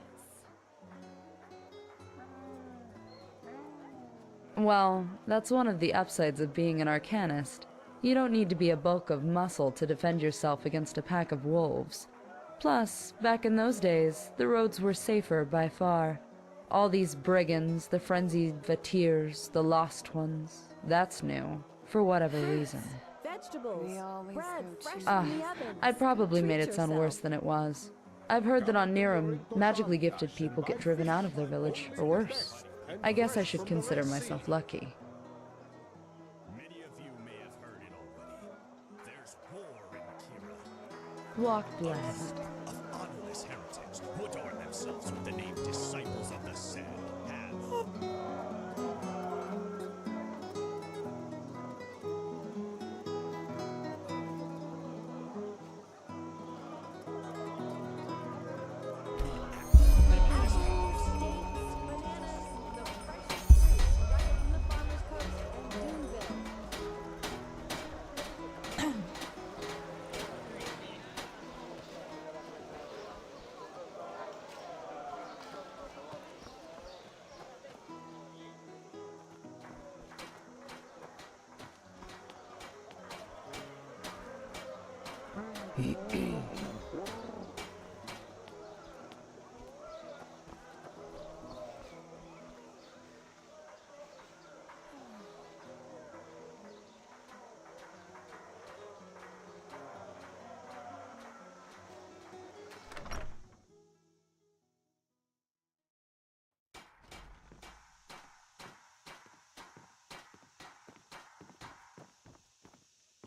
Well, that's one of the upsides of being an arcanist. You don't need to be a bulk of muscle to defend yourself against a pack of wolves. Plus, back in those days, the roads were safer by far. All these brigands, the frenzied Vatirs, the lost ones, that's new, for whatever reason. Vegetables, bread, fresh Ah, from the oven. I probably Treat made it sound yourself. worse than it was. I've heard that on Niram, magically gifted people get driven out of their village, or worse. I guess I should consider myself lucky. Many of you may have heard it already. There's war in Kira. Walk blessed. Of honorless heretics who adorn themselves with the name Disciples of the Sand have...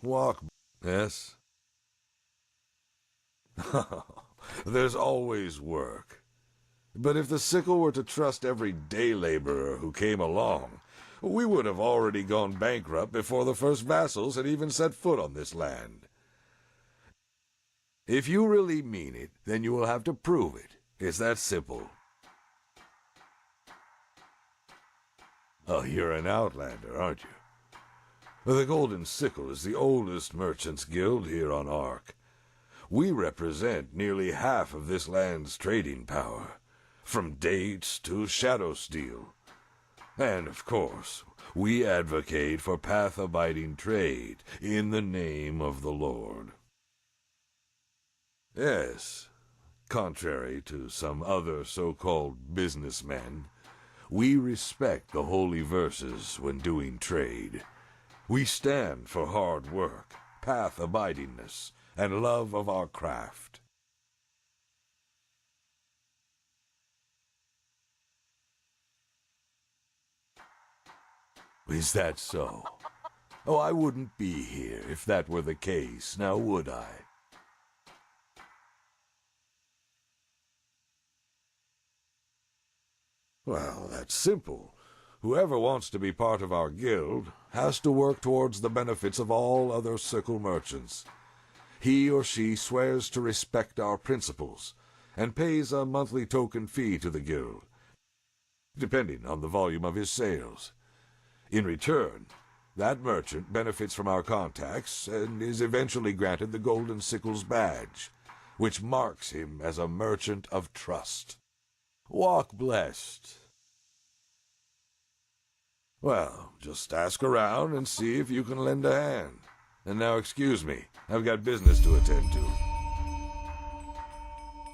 Walk, yes? There's always work. But if the sickle were to trust every day laborer who came along, we would have already gone bankrupt before the first vassals had even set foot on this land. If you really mean it, then you will have to prove it. It's that simple. Oh, you're an outlander, aren't you? The Golden Sickle is the oldest merchants' guild here on Ark. We represent nearly half of this land's trading power, from dates to shadow steel. And, of course, we advocate for path-abiding trade in the name of the Lord. Yes, contrary to some other so-called businessmen, we respect the holy verses when doing trade. We stand for hard work, path-abidingness, and love of our craft. Is that so? Oh, I wouldn't be here if that were the case, now would I? Well, that's simple. Whoever wants to be part of our guild has to work towards the benefits of all other Sickle merchants. He or she swears to respect our principles and pays a monthly token fee to the guild, depending on the volume of his sales. In return, that merchant benefits from our contacts and is eventually granted the Golden Sickle's badge, which marks him as a merchant of trust. Walk blessed. Well, just ask around and see if you can lend a hand. And now excuse me, I've got business to attend to.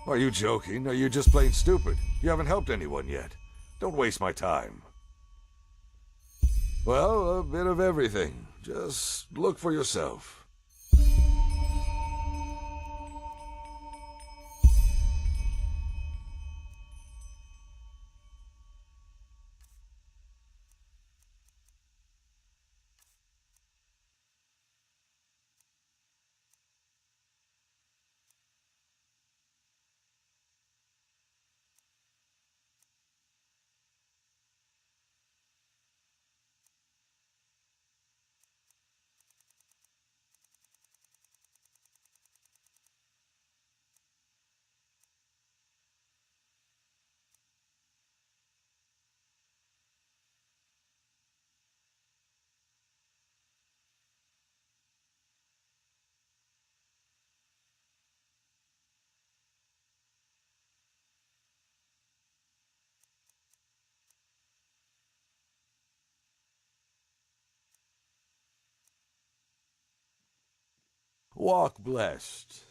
Are you joking? Are you just plain stupid? You haven't helped anyone yet. Don't waste my time. Well, a bit of everything. Just look for yourself. Walk blessed.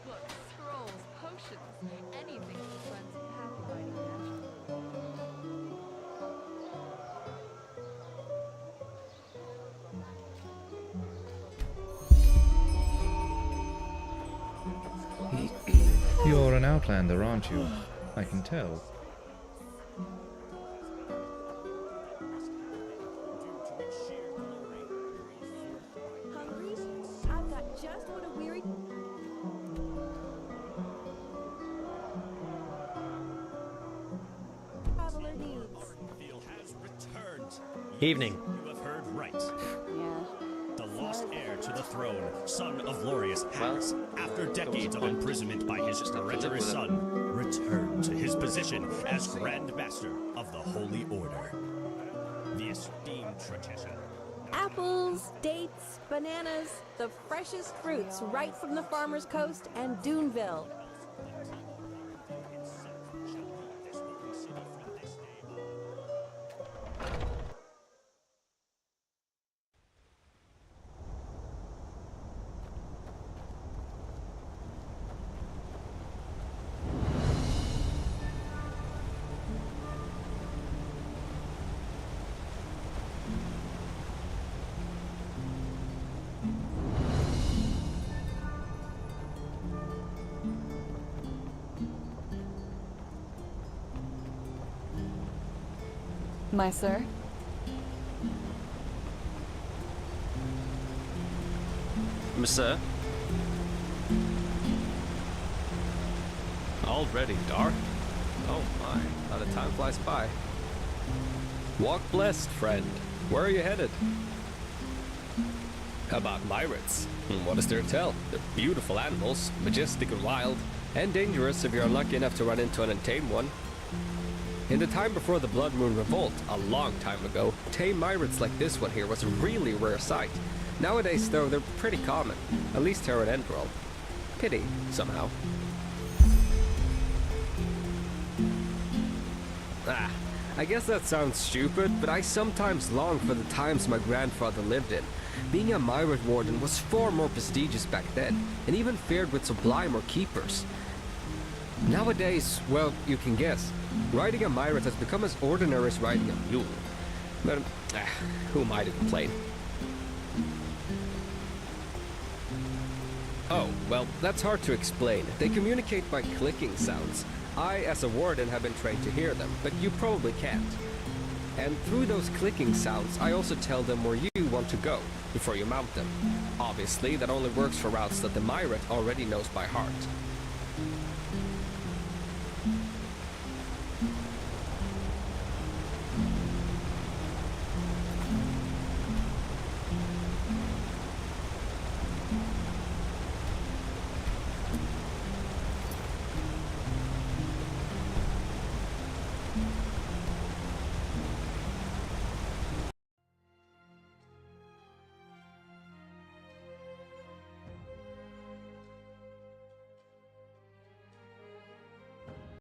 Books, scrolls, potions, anything to cleanse path-abiding magic. You're an outlander, aren't you? I can tell. Hungry? I've got just what a weary... traveler needs. Has returned. Evening. You have heard right. Yeah. The lost heir to the throne, son of Lorius, has, after decades of imprisonment by his treacherous son, returned to his position as Grand Master of the Holy Order. The esteemed Tretisha. Apples, dates, bananas, the freshest fruits right from the farmer's coast and Duneville. My sir? Monsieur? Already dark? Oh my, how the time flies by. Walk blessed, friend. Where are you headed? About myriads. What is there to tell? They're beautiful animals, majestic and wild, and dangerous if you're unlucky enough to run into an untamed one. In the time before the Blood Moon Revolt, a long time ago, tame myriads like this one here was a really rare sight. Nowadays, though, they're pretty common, at least here at Enderal. Pity, somehow. I guess that sounds stupid, but I sometimes long for the times my grandfather lived in. Being a myriad warden was far more prestigious back then, and even feared with sublimer keepers. Nowadays, well, you can guess. Riding a myriad has become as ordinary as riding a mule. But, who am I to complain? Oh, well, that's hard to explain. They communicate by clicking sounds. I, as a warden, have been trained to hear them, but you probably can't. And through those clicking sounds, I also tell them where you want to go before you mount them. Obviously, that only works for routes that the myriad already knows by heart.